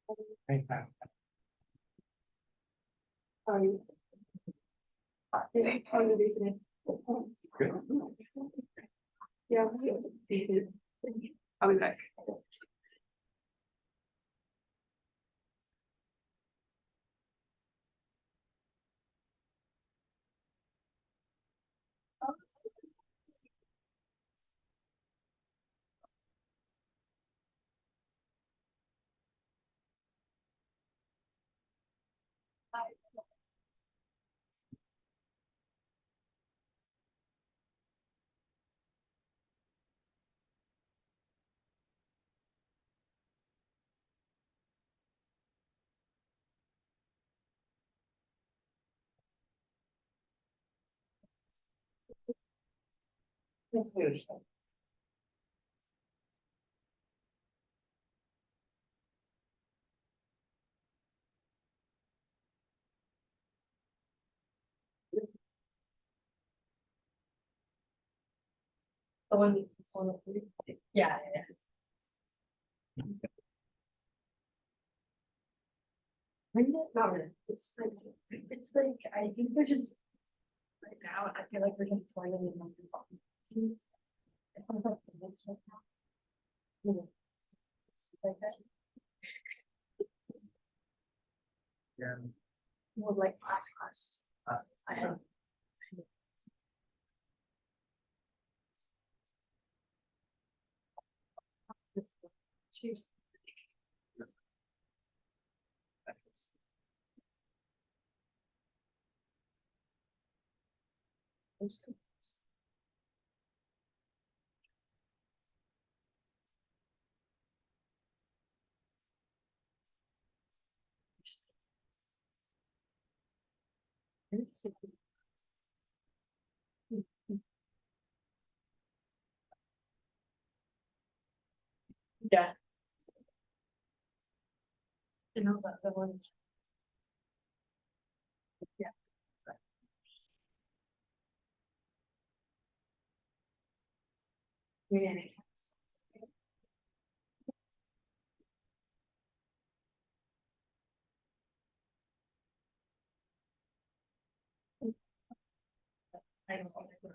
Right now. How are you? How are you doing Good. today? Yeah. I'll be back. The one. Yeah. Not really. It's like, I think we're just. Right now, I feel like we're just playing in the. Yeah. More like class. I have. Cheers. Yeah. You know that the one. Yeah. Yeah. I don't know.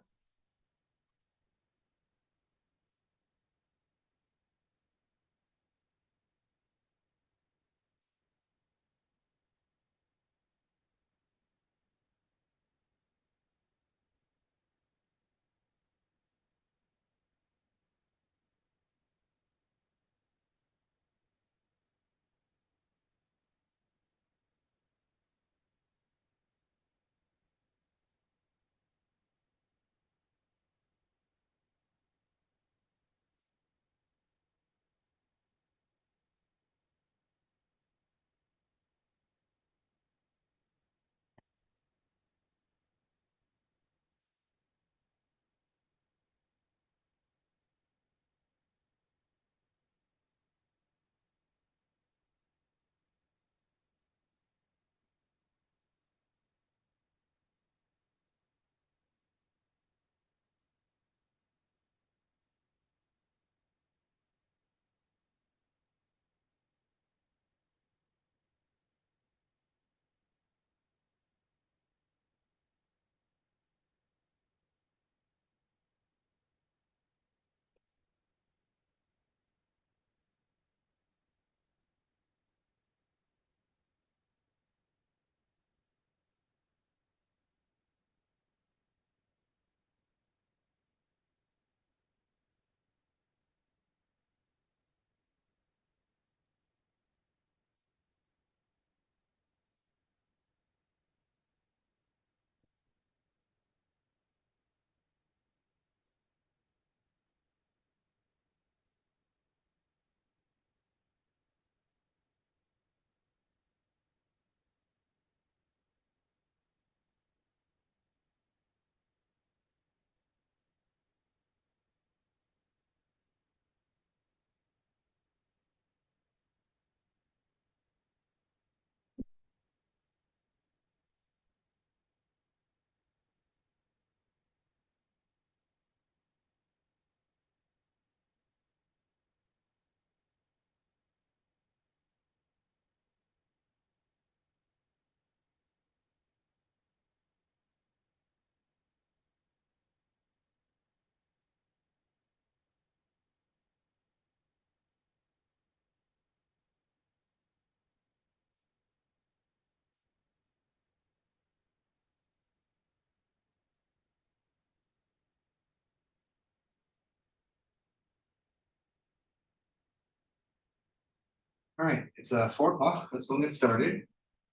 All right, it's 4 o'clock. Let's go and get started.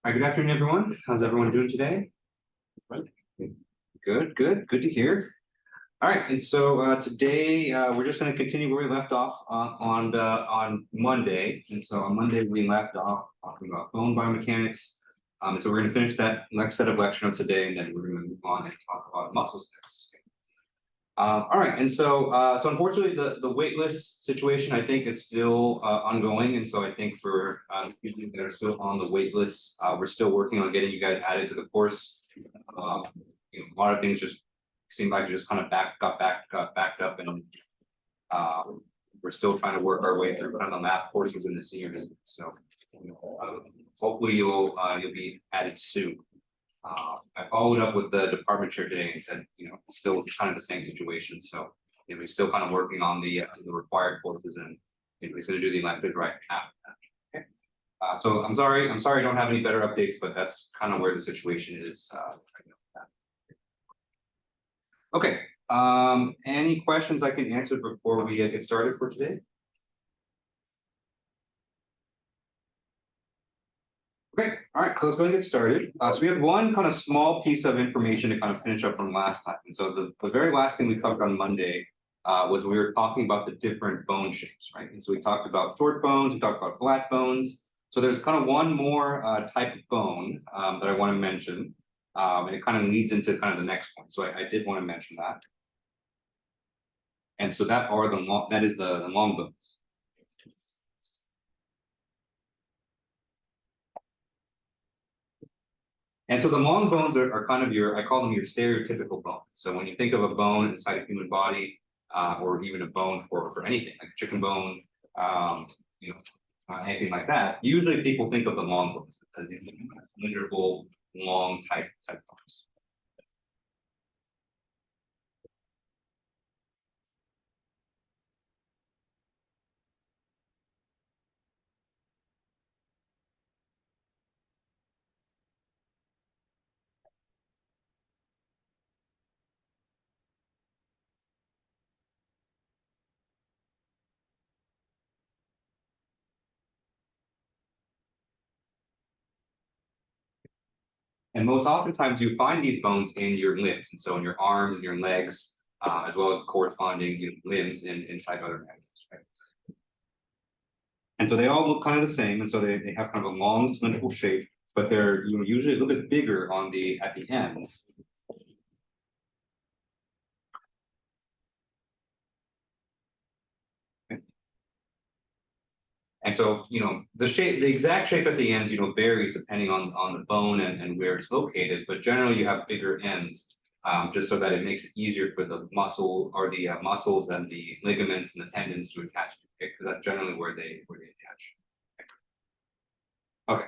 All right, good afternoon, everyone. How's everyone doing today? Good to hear. All right, and so today we're just going to continue where we left off on Monday. And so on Monday we left off talking about bone biomechanics. And so we're going to finish that next set of lecture notes today, and then we're going to move on and talk about muscles next. All right, and so unfortunately the waitlist situation I think is still ongoing, and so I think for people that are still on the waitlist, we're still working on getting you guys added to the course. A lot of things just seem like it just kind of got backed up, and we're still trying to work our way through kind of the math courses in the senior business. So hopefully you'll be added soon. I followed up with the department chair today and said, still kind of the same situation. So we're still kind of working on the required courses, and he's going to do the electives right after that. Okay. So I'm sorry I don't have any better updates, but that's kind of where the situation is right now. Okay. Any questions I can answer before we get started for today? Okay, all right, so let's go and get started. So we have one kind of small piece of information to kind of finish up from last time. And so the very last thing we covered on Monday was we were talking about the different bone shapes, right? And so we talked about short bones, we talked about flat bones. So there's kind of one more type of bone that I want to mention, and it kind of leads into kind of the next point. So I did want to mention that. And so that is the long bones. And so the long bones are kind of I call them your stereotypical bones. So when you think of a bone inside a human body, or even a bone for anything, like a chicken bone, anything like that, usually people think of the long bones as these cylindrical, long type bones. And most oftentimes you find these bones in your limbs, and so in your arms and your legs, as well as corresponding limbs inside other animals, right? And so they all look kind of the same, and so they have kind of a long cylindrical shape, but they're usually a little bit bigger at the ends. And so, the exact shape at the ends, varies depending on the bone and where it's located, but generally you have bigger ends, just so that it makes it easier for the muscle or the muscles and the ligaments and the tendons to attach to, okay? Because that's generally where they attach. Okay.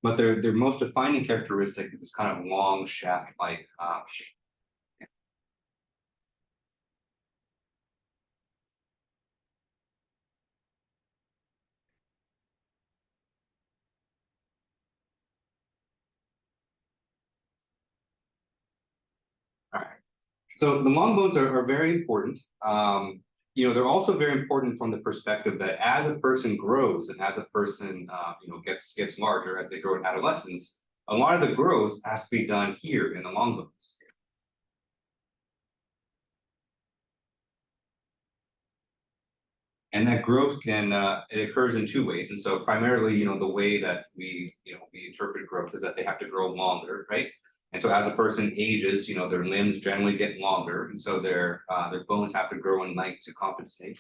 But their most defining characteristic is this kind of long shaft-like shape. All right. So the long bones are very important. They're also very important from the perspective that as a person grows and as a person gets larger as they grow in adolescence, a lot of the growth has to be done here in the long bones. And that growth it occurs in two ways. And so primarily, the way that we interpret growth is that they have to grow longer, right? And so as a person ages, their limbs generally get longer, and so their bones have to grow in length to compensate.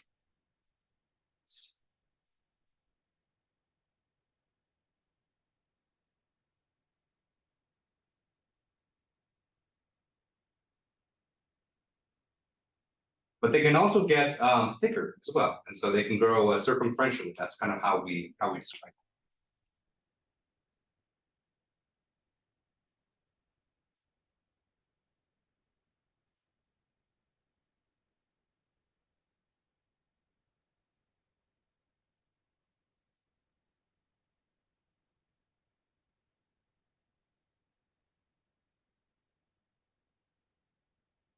but they can also get thicker as well, and so they can grow circumferentially. That's kind of how we describe it.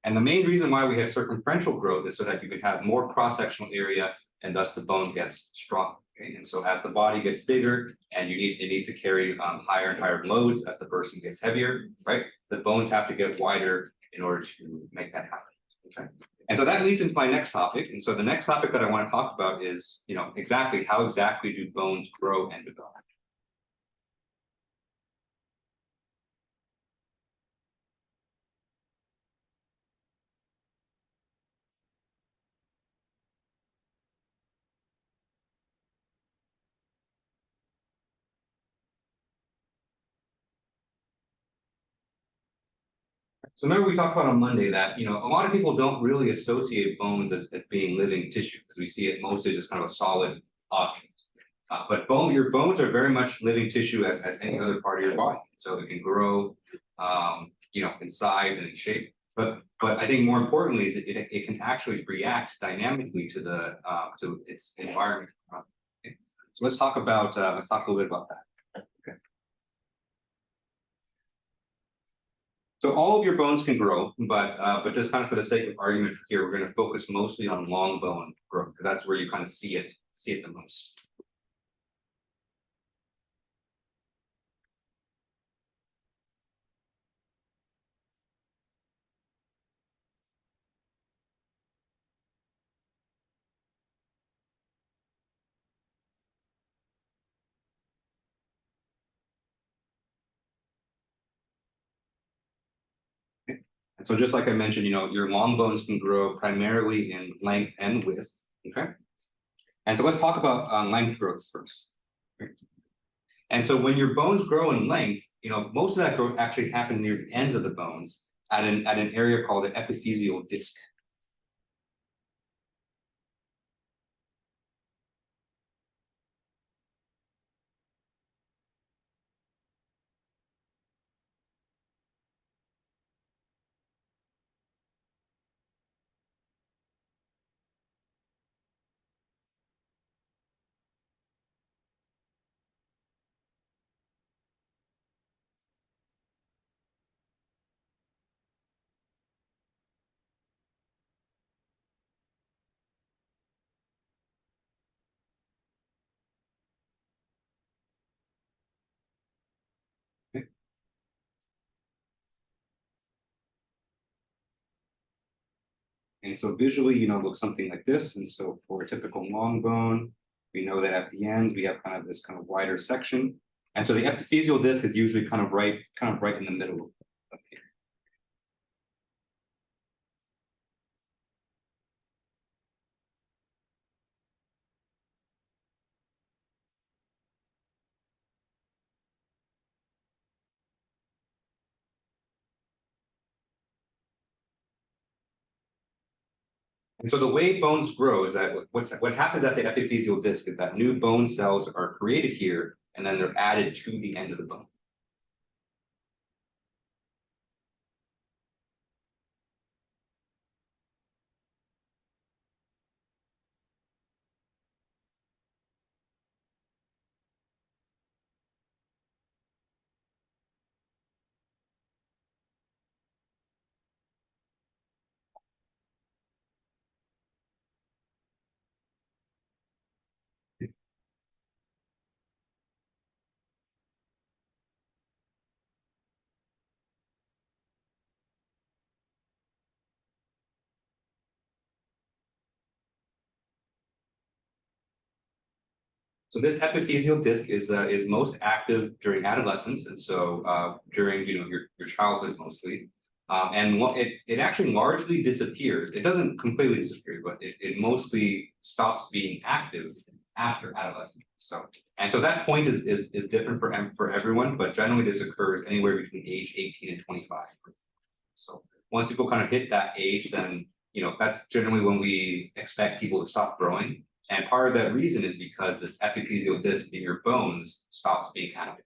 And the main reason why we have circumferential growth is so that you can have more cross-sectional area and thus the bone gets strong. Okay? And so as the body gets bigger and it needs to carry higher and higher loads as the person gets heavier, right? The bones have to get wider in order to make that happen. Okay. And so that leads into my next topic. And so the next topic that I want to talk about is, exactly how exactly do bones grow and develop? So remember we talked about on Monday that, a lot of people don't really associate bones as being living tissue because we see it mostly just kind of a solid object. But your bones are very much living tissue as any other part of your body. So it can grow, in size and in shape. But I think more importantly is it can actually react dynamically to its environment. Okay. So let's talk a little bit about that. Okay. So all of your bones can grow, but just kind of for the sake of argument here, we're going to focus mostly on long bone growth because that's where you kind of see it the most. And so just like I mentioned, your long bones can grow primarily in length and width, okay? And so let's talk about length growth first. Okay? And so when your bones grow in length, most of that growth actually happens near the ends of the bones at an area called the epiphyseal disc. Okay? And so visually, looks something like this. And so for a typical long bone, we know that at the ends, we have kind of this kind of wider section. And so the epiphyseal disc is usually kind of right in the middle of here. And so the way bones grow is that what happens at the epiphyseal disc is that new bone cells are created here, and then they're added to the end of the bone. So this epiphyseal disc is most active during adolescence, and so during your childhood mostly, and it actually largely disappears. It doesn't completely disappear, but it mostly stops being active after adolescence. So that point is different for everyone, but generally this occurs anywhere between age 18 and 25. So once people kind of hit that age, then that's generally when we expect people to stop growing. And part of that reason is because this epiphyseal disc in your bones stops being active.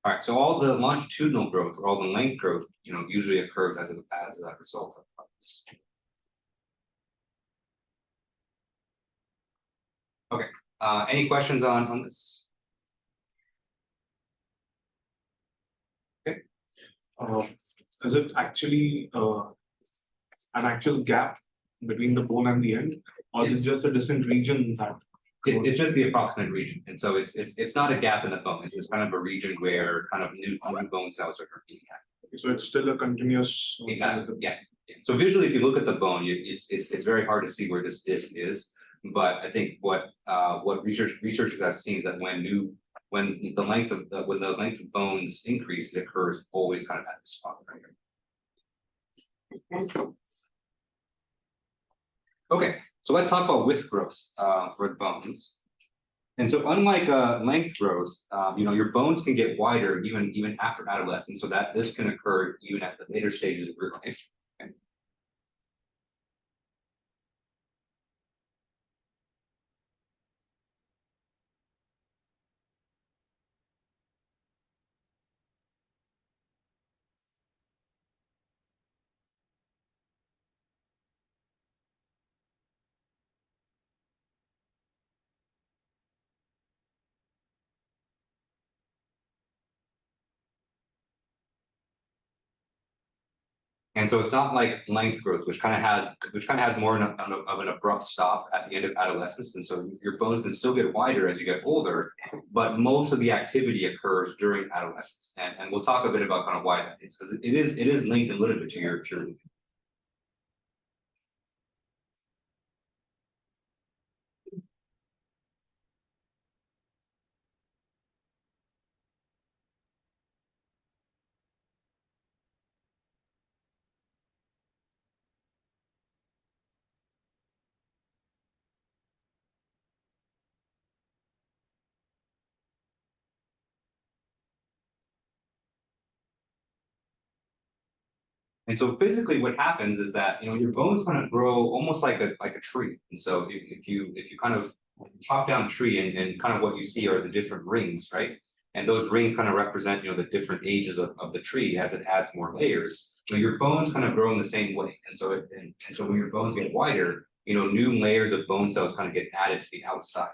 All right, so all the longitudinal growth or all the length growth, usually occurs as a result of this. Okay, any questions on this? Okay. Is it actually an actual gap between the bone and the end, or is it just a distant region that? It's just the approximate region, and so it's not a gap in the bone. It's just kind of a region where kind of new bone cells are being active. So it's still a continuous. Exactly. Yeah. So visually, if you look at the bone, it's very hard to see where this disc is. But I think what researchers have seen is that when the length of bones increase, it occurs always kind of at the spot right here. Okay, so let's talk about width growth for the bones. And so unlike length growth, your bones can get wider even after adolescence, so that this can occur even at the later stages of your life. Okay. And so it's not like length growth, which kind of has more of an abrupt stop at the end of adolescence. And so your bones can still get wider as you get older, but most of the activity occurs during adolescence. And we'll talk a bit about kind of why that is, because it is linked a little bit to your And so physically, what happens is that your bones kind of grow almost like a tree. And so if you kind of chop down a tree and kind of what you see are the different rings, right? And those rings kind of represent the different ages of the tree as it adds more layers. Your bones kind of grow in the same way. And so so when your bones get wider, new layers of bone cells kind of get added to the outside.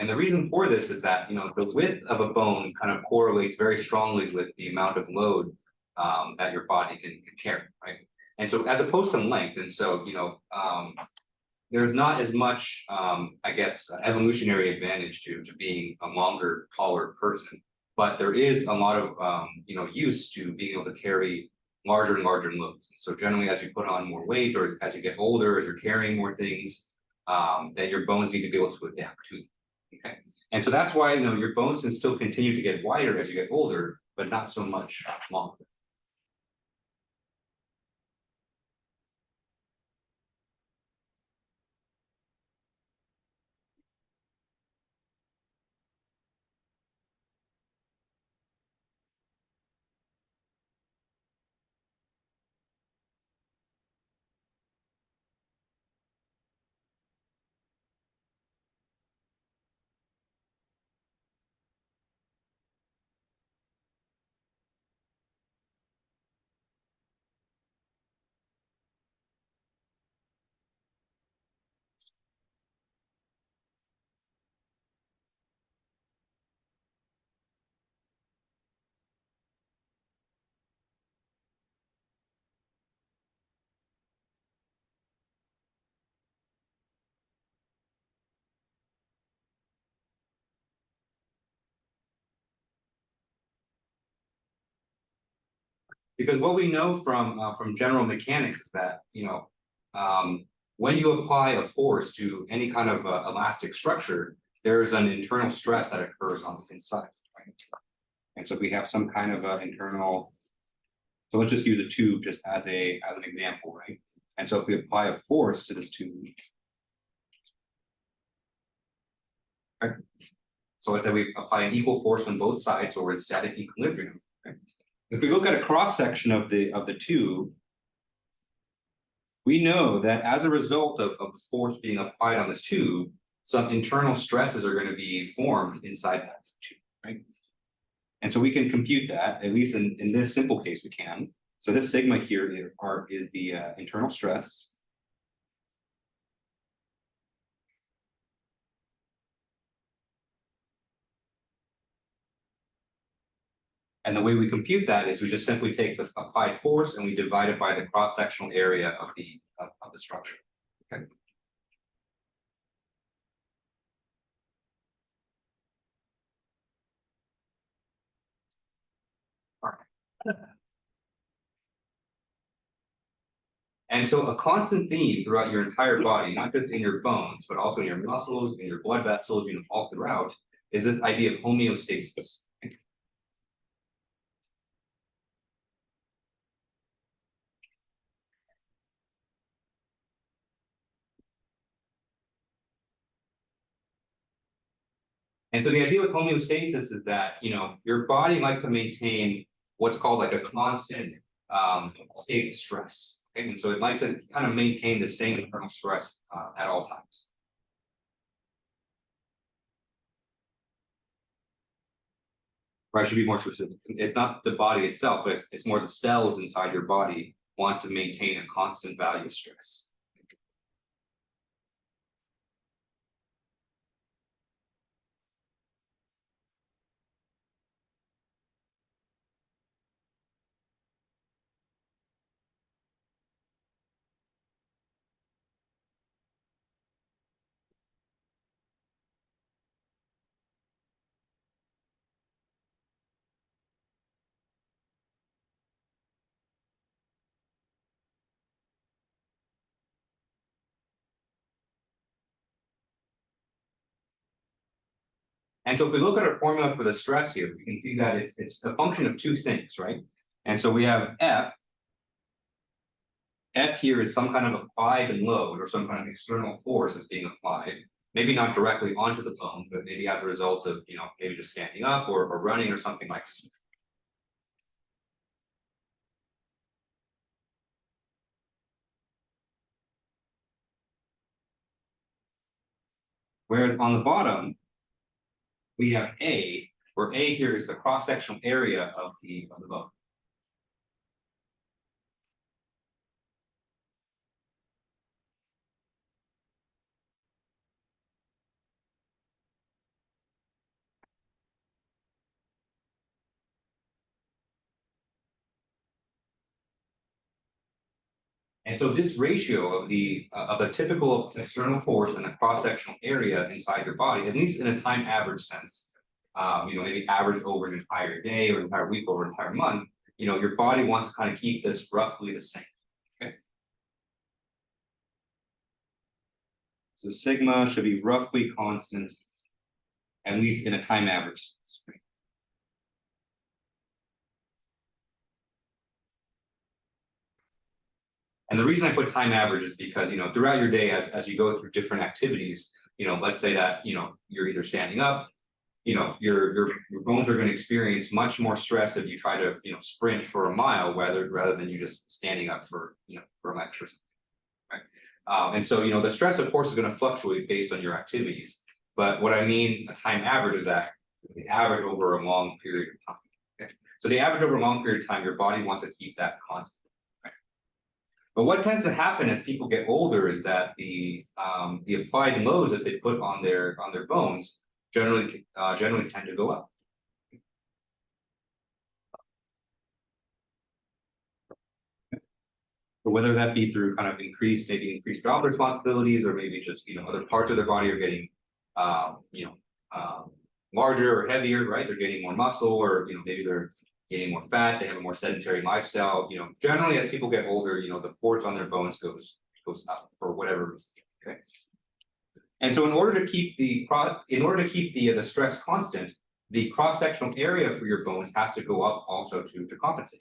And the reason for this is that the width of a bone kind of correlates very strongly with the amount of load that your body can carry, right? And so as opposed to length, and so there's not as much, I guess, evolutionary advantage to being a longer, taller person, but there is a lot of use to being able to carry larger and larger loads. So generally, as you put on more weight, or as you get older, as you're carrying more things, then your bones need to be able to adapt to them. Okay, and so that's why your bones can still continue to get wider as you get older, but not so much longer. Because what we know from general mechanics is that, when you apply a force to any kind of elastic structure, there's an internal stress that occurs on the inside, right? And so we have some kind of internal. So let's just use a tube just as an example, right? And so if we apply a force to this tube, right? So let's say we apply an equal force on both sides, so we're in static equilibrium. Right? If we look at a cross section of the tube, we know that as a result of the force being applied on this tube, some internal stresses are going to be formed inside that tube, right? And so we can compute that, at least in this simple case we can. So this sigma here is the internal stress. And the way we compute that is we just simply take the applied force and we divide it by the cross-sectional area of the structure. Okay. All right. And so a constant theme throughout your entire body, not just in your bones, but also in your muscles, in your blood vessels, all throughout, is this idea of homeostasis. And so the idea with homeostasis is that, your body likes to maintain what's called like a constant state of stress. Okay? And so it likes to kind of maintain the same internal stress at all times. Or I should be more specific. It's not the body itself, but it's more the cells inside your body want to maintain a constant value of stress. And so if we look at our formula for the stress here, we can see that it's a function of two things, right? And so we have F. F here is some kind of applied load or some kind of external force that's being applied. Maybe not directly onto the bone, but maybe as a result of, maybe just standing up or running or something like that. Whereas on the bottom, we have A, where A here is the cross-sectional area of the bone. And so this ratio of the typical external force and the cross-sectional area inside your body, at least in a time average sense, maybe average over an entire day or an entire week or an entire month, your body wants to kind of keep this roughly the same. Okay. So sigma should be roughly constant, at least in a time average sense. Right? And the reason I put time average is because, throughout your day, as you go through different activities, let's say that, you're either standing up, your bones are going to experience much more stress if you try to, sprint for a mile rather than you just standing up for a lecture. Right? And so, the stress, of course, is going to fluctuate based on your activities. But what I mean, a time average is that the average over a long period of time. Okay? So the average over a long period of time, your body wants to keep that constant. But what tends to happen as people get older is that the applied loads that they put on their bones generally tend to go up. But whether that be through kind of increased job responsibilities, or maybe just other parts of their body are getting larger or heavier, right? They're getting more muscle, or maybe they're gaining more fat, they have a more sedentary lifestyle, generally as people get older, the force on their bones goes up for whatever reason, okay? And so in order to keep the stress constant, the cross-sectional area for your bones has to go up also to compensate.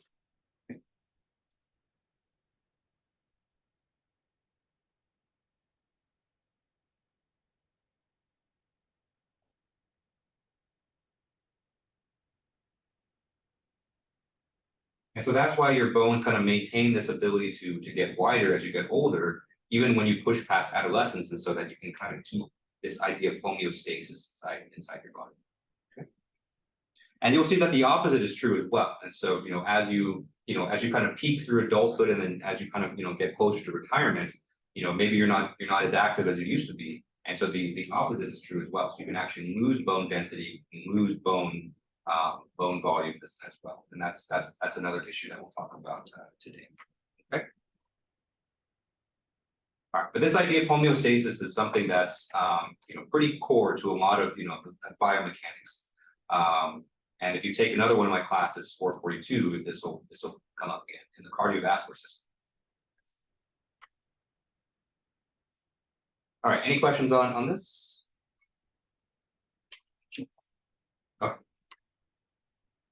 And so that's why your bones kind of maintain this ability to get wider as you get older, even when you push past adolescence, and so that you can kind of keep this idea of homeostasis inside your body. Okay. And you'll see that the opposite is true as well. And so, as you kind of peak through adulthood, and then as you kind of get closer to retirement, maybe you're not as active as you used to be. And so the opposite is true as well. So you can actually lose bone density, lose bone volume as well, and that's another issue that we'll talk about today. Okay. All right, but this idea of homeostasis is something that's pretty core to a lot of biomechanics. And if you take another one of my classes, 442, this will come up again in the cardiovascular system. All right, any questions on this? Okay. All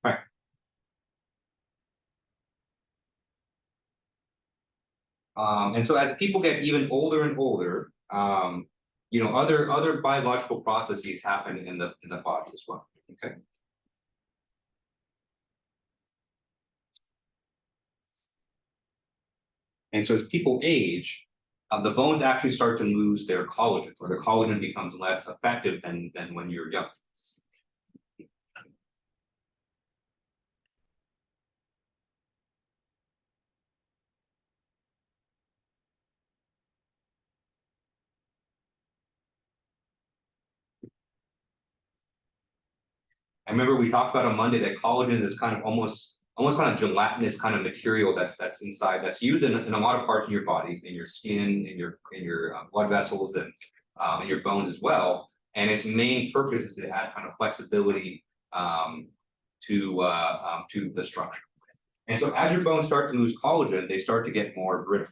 right. And so as people get even older and older, other biological processes happen in the body as well. Okay. And so as people age, the bones actually start to lose their collagen, or the collagen becomes less effective than when you're young. I remember we talked about on Monday that collagen is kind of almost kind of gelatinous kind of material that's inside, that's used in a lot of parts of your body, in your skin, in your blood vessels, and in your bones as well. And its main purpose is to add kind of flexibility to the structure. And so as your bones start to lose collagen, they start to get more brittle.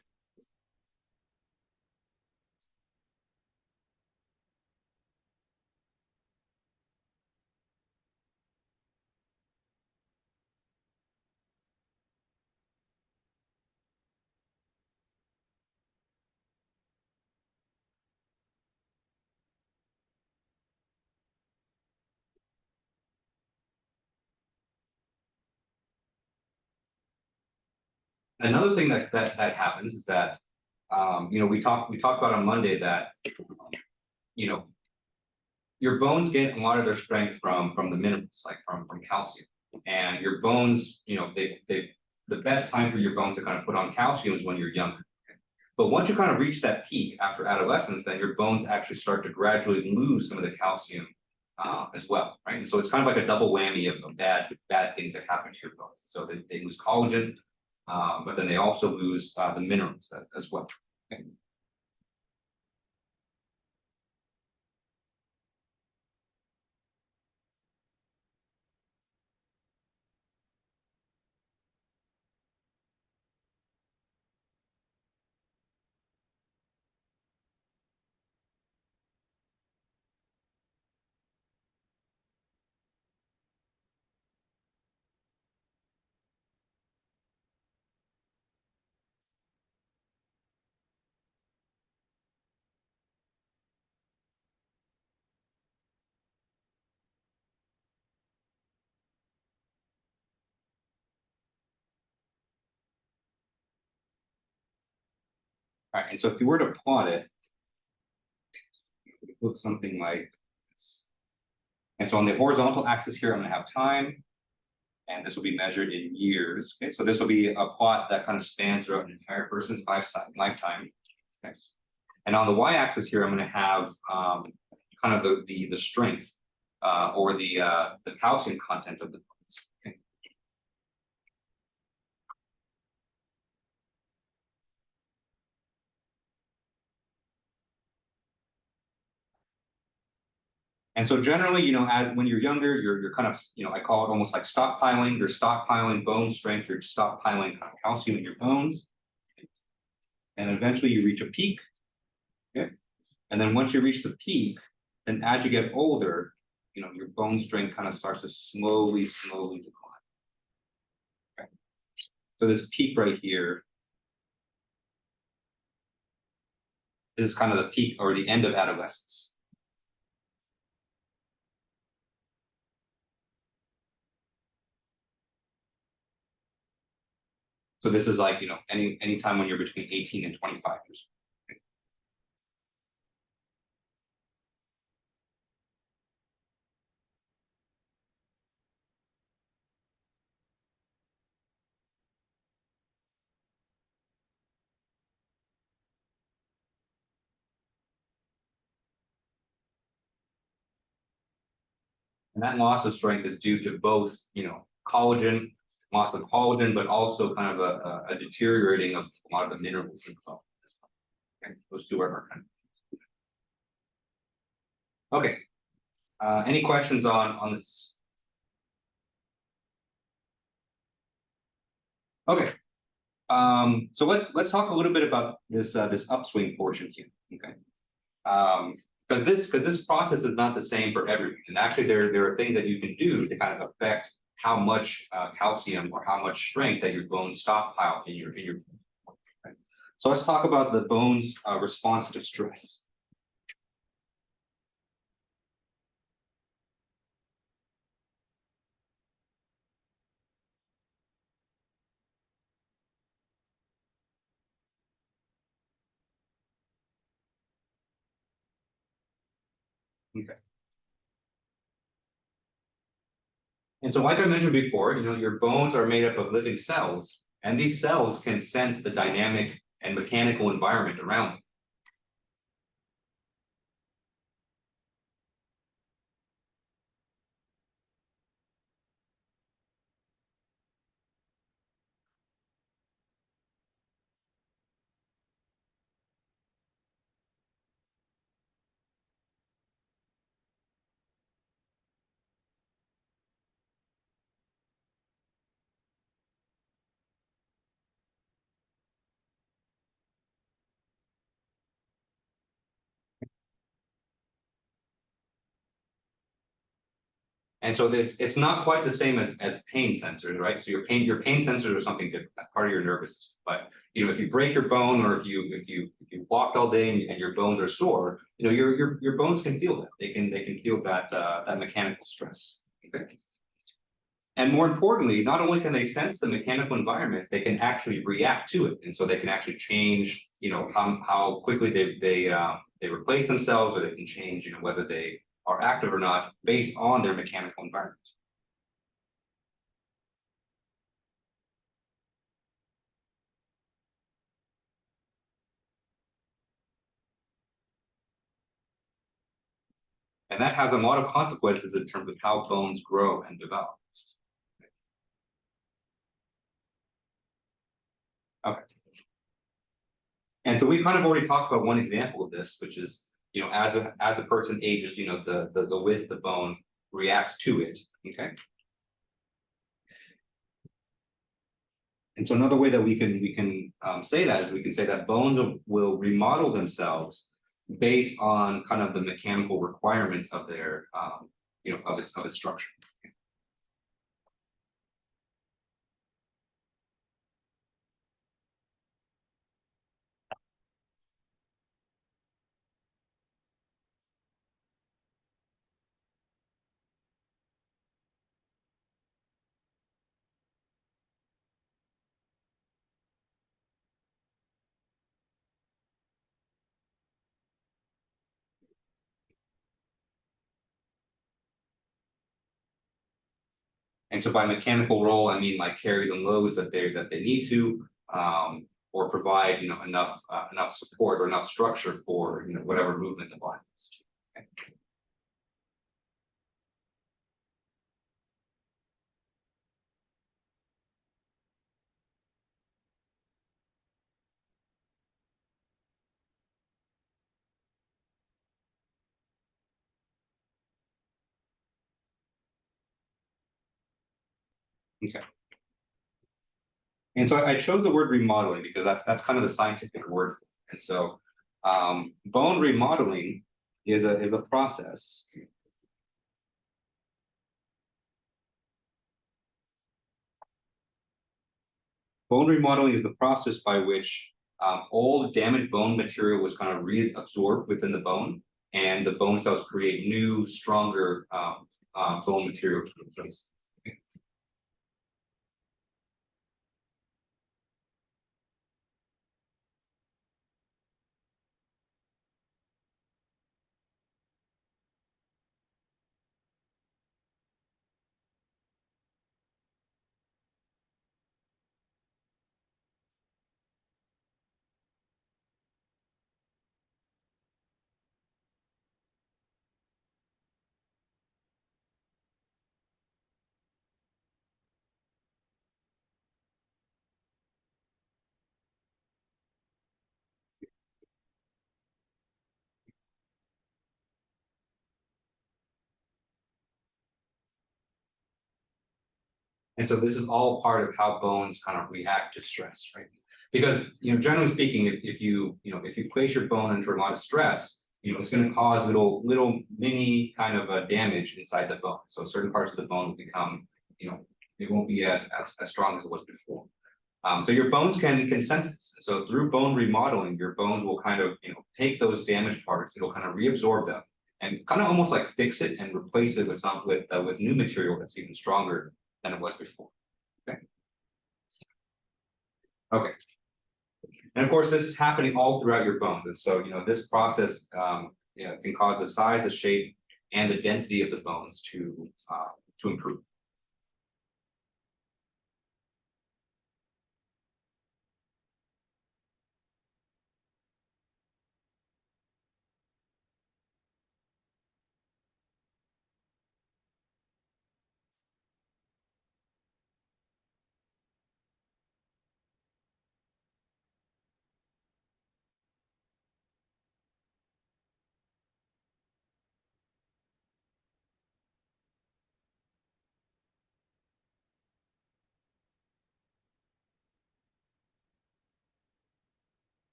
Another thing that happens is that we talked about on Monday that your bones get a lot of their strength from the minerals, like from calcium. And your bones, the best time for your bones to kind of put on calcium is when you're younger. But once you kind of reach that peak after adolescence, then your bones actually start to gradually lose some of the calcium as well, right? And so it's kind of like a double whammy of bad things that happen to your bones. So they lose collagen, but then they also lose the minerals as well. Okay. All right, and so if you were to plot it, it would look something like this. And so on the horizontal axis here, I'm going to have time, and this will be measured in years. Okay, so this will be a plot that kind of spans throughout an entire person's lifetime. Okay. And on the y-axis here, I'm going to have kind of the strength or the calcium content of the bones. Okay. And so generally, as when you're younger, you're kind of, I call it almost like stockpiling. You're stockpiling bone strength. You're stockpiling kind of calcium in your bones, and eventually you reach a peak. Okay, and then once you reach the peak, then as you get older, your bone strength kind of starts to slowly decline. Okay, so this peak right here is kind of the peak or the end of adolescence. So this is like, any time when you're between 18 and 25 years old. And that loss of strength is due to both, collagen, loss of collagen, but also kind of a deteriorating of a lot of the minerals in the bone. Okay, those two are kind of. Okay. Any questions on this? Okay. So let's talk a little bit about this upswing portion here. Okay. Because this process is not the same for everyone, and actually there are things that you can do to kind of affect how much calcium or how much strength that your bones stockpile in your. Okay. So let's talk about the bone's response to stress. Okay. And so, like I mentioned before, your bones are made up of living cells, and these cells can sense the dynamic and mechanical environment around them. And so it's not quite the same as pain sensors, right? So your pain sensors are something different. That's part of your nervous system. But if you break your bone, or if you walked all day and your bones are sore, your bones can feel that. They can feel that mechanical stress. Okay. And more importantly, not only can they sense the mechanical environment, they can actually react to it, and so they can actually change, how quickly they replace themselves, or they can change, whether they are active or not based on their mechanical environment. And that has a lot of consequences in terms of how bones grow and develop. Okay. And so we kind of already talked about one example of this, which is, as a person ages, the width of the bone reacts to it. Okay. And so another way that we can say that is we can say that bones will remodel themselves based on kind of the mechanical requirements of their of its structure. And so by mechanical role, I mean like carry the loads that they need to, or provide enough support or enough structure for whatever movement the body needs to. Okay. Okay. And so I chose the word remodeling because that's kind of the scientific word for it. And so bone remodeling is a process. Bone remodeling is the process by which all damaged bone material was kind of reabsorbed within the bone, and the bone cells create new, stronger bone material to replace. And so this is all part of how bones kind of react to stress, right? Because generally speaking, if you place your bone under a lot of stress, it's going to cause little mini kind of damage inside the bone. So certain parts of the bone will become, it won't be as strong as it was before. So your bones can sense this. So through bone remodeling, your bones will kind of take those damaged parts. It'll kind of reabsorb them and kind of almost like fix it and replace it with new material that's even stronger than it was before. Okay. Okay. And of course, this is happening all throughout your bones. And so, this process can cause the size, the shape, and the density of the bones to improve.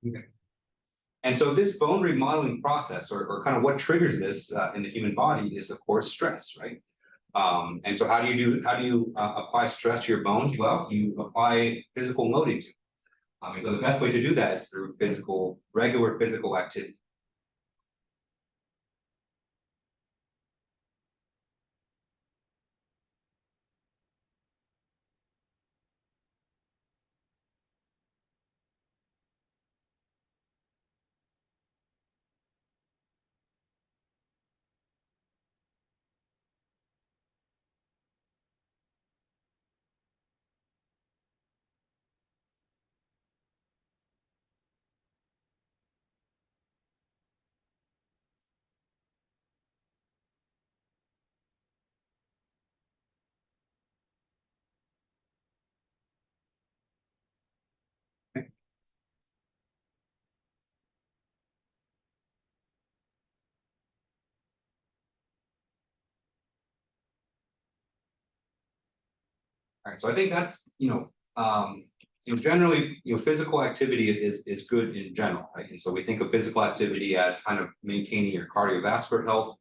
Okay. And so this bone remodeling process, or kind of what triggers this in the human body, is of course stress, right? And so how do you apply stress to your bones? Well, you apply physical loading to them. And so the best way to do that is through regular physical activity. All right, so I think that's generally physical activity is good in general, right? And so we think of physical activity as kind of maintaining your cardiovascular health.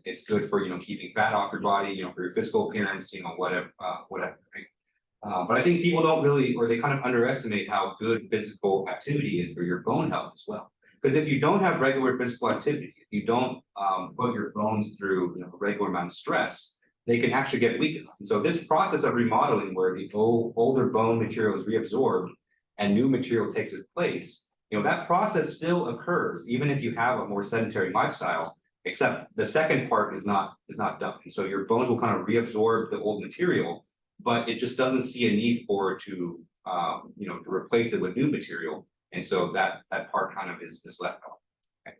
It's good for keeping fat off your body, for your physical appearance, whatever, right? But I think people don't really, or they kind of underestimate how good physical activity is for your bone health as well. Because if you don't have regular physical activity, if you don't put your bones through a regular amount of stress, they can actually get weakened. And so this process of remodeling, where the older bone material is reabsorbed and new material takes its place, that process still occurs even if you have a more sedentary lifestyle. Except the second part is not done. And so your bones will kind of reabsorb the old material, but it just doesn't see a need for it to replace it with new material. And so that part kind of is left out. Okay.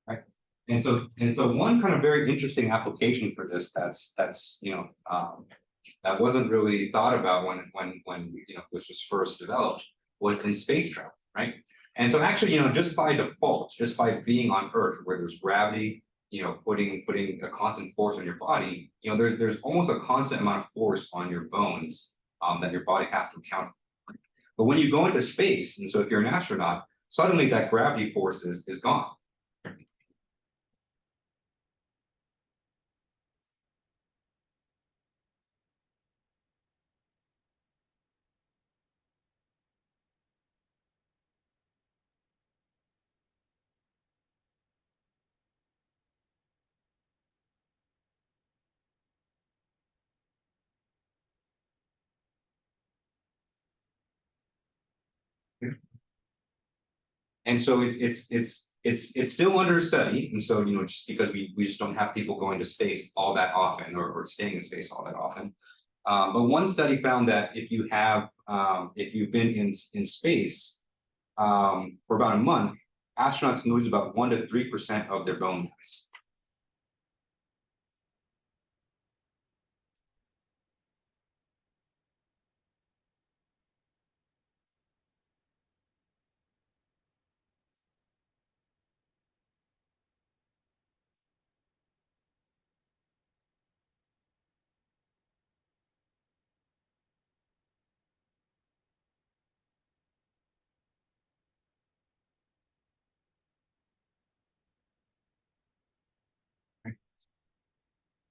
right? And so one kind of very interesting application for this that's that wasn't really thought about when this was first developed was in space travel, right? And so actually, just by default, just by being on Earth where there's gravity, putting a constant force on your body, there's almost a constant amount of force on your bones that your body has to account for. But when you go into space, and so if you're an astronaut, suddenly that gravity force is gone. And so it's still under study. And so, just because we just don't have people going to space all that often or staying in space all that often. But one study found that if you've been in space for about a month, astronauts lose about 1 to 3% of their bone mass.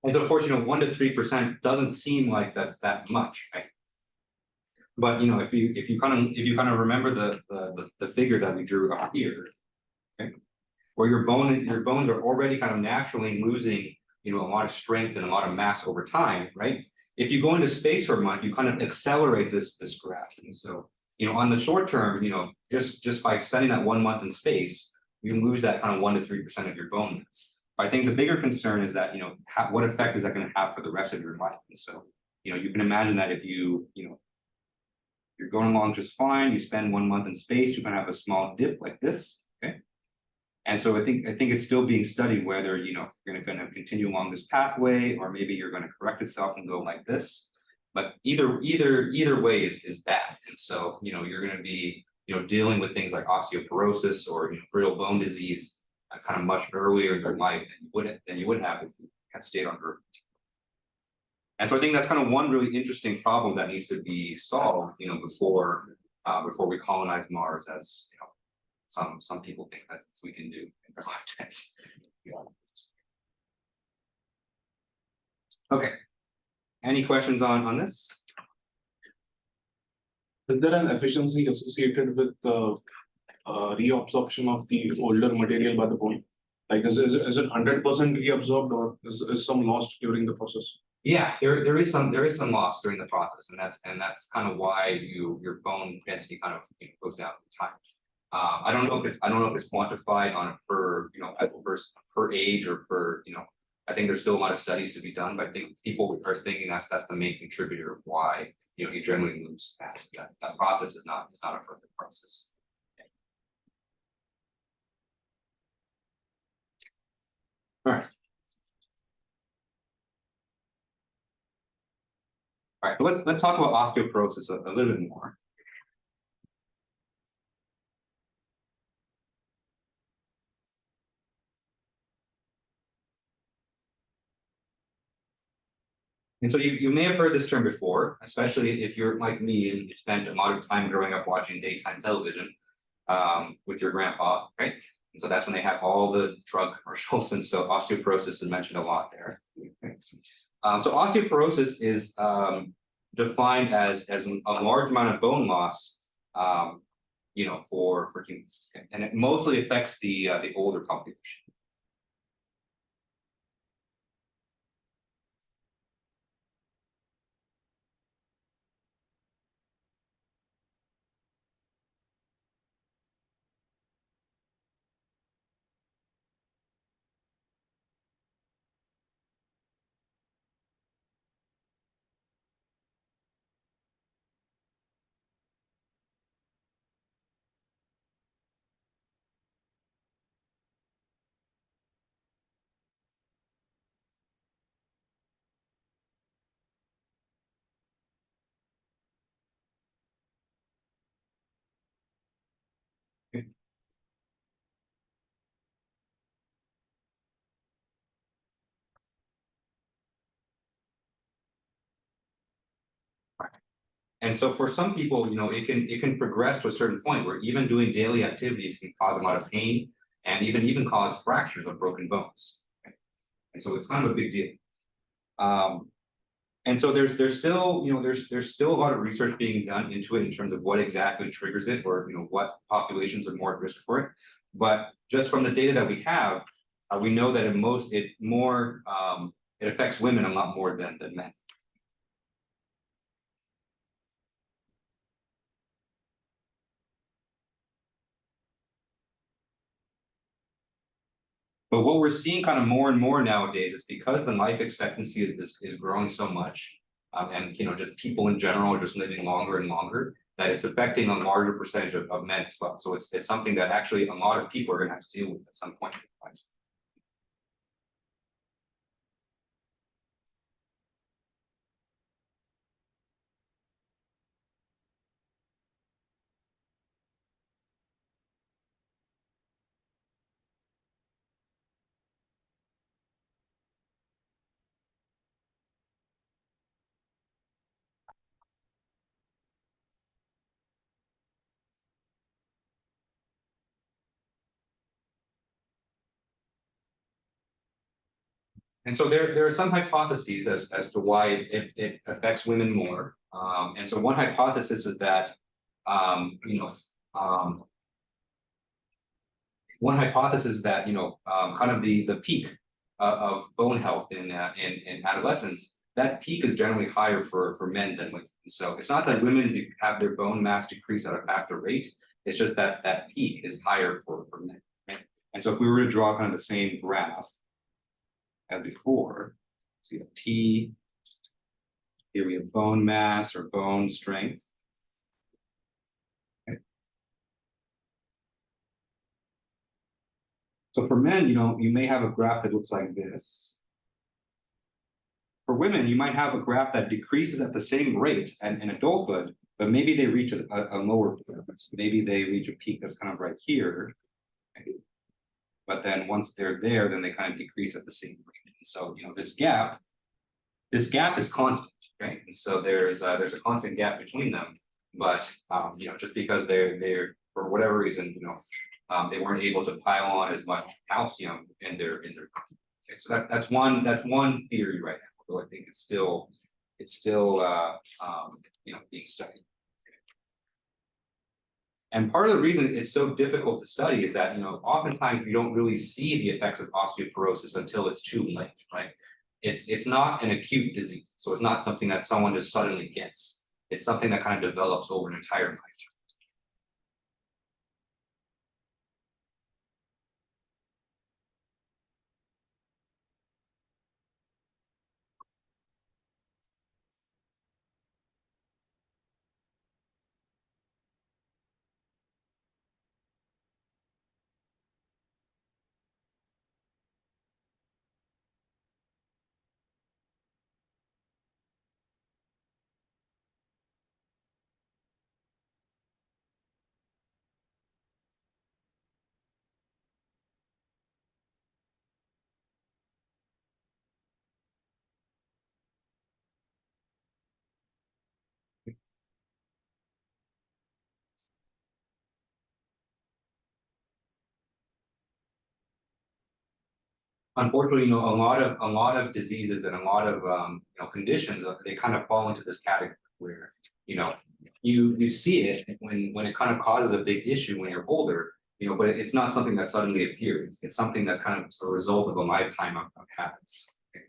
And so of course, 1 to 3% doesn't seem like that's that much, right? But if you kind of remember the figure that we drew up here, okay, where your bones are already kind of naturally losing, a lot of strength and a lot of mass over time, right? If you go into space for a month, you kind of accelerate this graph. And so, on the short term, just by spending that 1 month in space, you lose that kind of 1 to 3% of your bone mass. I think the bigger concern is that, what effect is that going to have for the rest of your life? And so, you can imagine that if you're going along just fine, you spend 1 month in space, you're going to have a small dip like this, okay? And so I think it's still being studied whether you're going to continue along this pathway, or maybe you're going to correct itself and go like this. But either way is bad. And so you're going to be dealing with things like osteoporosis or brittle bone disease kind of much earlier in your life than you would have if you had stayed on Earth. And so I think that's kind of one really interesting problem that needs to be solved, before we colonize Mars, as some people think that we can do in their lifetimes. Okay. Any questions on this? Is there an efficiency associated with the reabsorption of the older material by the bone? Like, is it 100% reabsorbed, or is some lost during the process? Yeah, there is some loss during the process, and that's kind of why your bone density kind of goes down with time. I don't know if it's quantified on a per age or per I think there's still a lot of studies to be done, but I think people are thinking that's the main contributor of why you generally lose mass. That process is not a perfect process. All right. All right, let's talk about osteoporosis a little bit more. And so you may have heard this term before, especially if you're like me and you spent a lot of time growing up watching daytime television with your grandpa, right? And so that's when they have all the drug commercials, and so osteoporosis is mentioned a lot there. So osteoporosis is defined as a large amount of bone loss, for humans, okay? And it mostly affects the older population. And so for some people, it can progress to a certain point where even doing daily activities can cause a lot of pain and even cause fractures of broken bones. And so it's kind of a big deal. And so there's still, there's still a lot of research being done into it in terms of what exactly triggers it, or what populations are more at risk for it. But just from the data that we have, we know that it affects women a lot more than men. But what we're seeing kind of more and more nowadays is because the life expectancy is growing so much, and just people in general are just living longer and longer, that it's affecting a larger percentage of men as well. So it's something that actually a lot of people are going to have to deal with at some point in life. And so there are some hypotheses as to why it affects women more. And so one hypothesis is that um, you know um, one hypothesis is that kind of the peak of bone health in adolescence, that peak is generally higher for men than women. So it's not that women have their bone mass decrease at a faster rate. It's just that that peak is higher for men. Right? And so if we were to draw kind of the same graph as before, so you have T, here we have bone mass or bone strength. Okay. So for men, you may have a graph that looks like this. For women, you might have a graph that decreases at the same rate in adulthood, but maybe they reach a lower peak. So maybe they reach a peak that's kind of right here. Okay. But then once they're there, then they kind of decrease at the same rate. And so, this gap is constant, right? And so there's a constant gap between them. But just because they're for whatever reason, they weren't able to pile on as much calcium in their okay, so that's one theory right now. Although I think it's still being studied. And part of the reason it's so difficult to study is that oftentimes we don't really see the effects of osteoporosis until it's too late, right? It's not an acute disease, so it's not something that someone just suddenly gets. It's something that kind of develops over an entire lifetime. Unfortunately, a lot of diseases and a lot of conditions, they kind of fall into this category where you see it when it kind of causes a big issue when you're older, but it's not something that suddenly appears. It's something that's kind of a result of a lifetime of habits. Okay?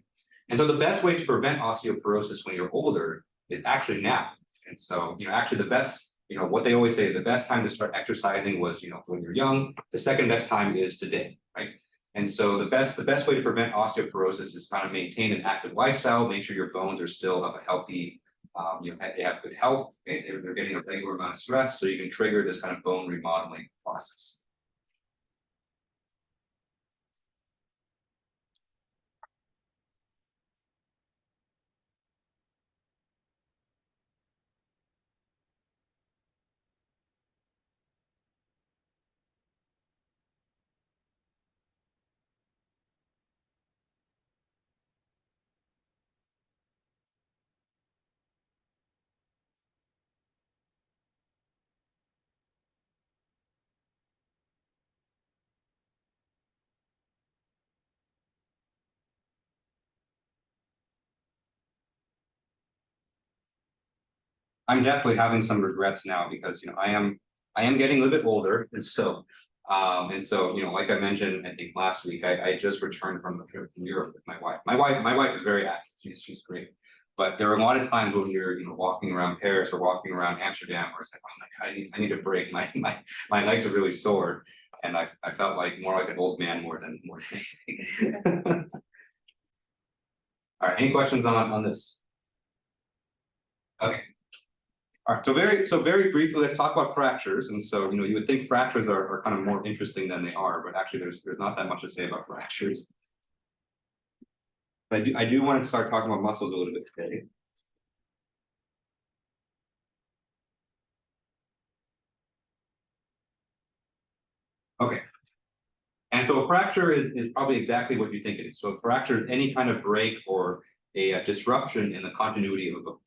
And so the best way to prevent osteoporosis when you're older is actually now. And so actually the best, what they always say, the best time to start exercising was when you're young. The second best time is today, right? And so the best way to prevent osteoporosis is kind of maintain an active lifestyle, make sure your bones are still of a healthy, they have good health, and they're getting a regular amount of stress, so you can trigger this kind of bone remodeling process. I'm definitely having some regrets now because, you know, I am getting a little bit older, and so. You know, like I mentioned, I think last week, I just returned from a trip from Europe with my wife. My wife is very active. She's great. But there are a lot of times when you're, you know, walking around Paris or walking around Amsterdam, where it's like, oh my God, I need a break. My legs are really sore, and I felt like more like an old man more than anything. All right, any questions on this? Okay. All right, so very briefly, let's talk about fractures. And so, you know, you would think fractures are kind of more interesting than they are, but actually there's not that much to say about fractures. But I do want to start talking about muscles a little bit today. Okay. And so a fracture is probably exactly what you think it is. So a fracture is any kind of break or a disruption in the continuity of a bone.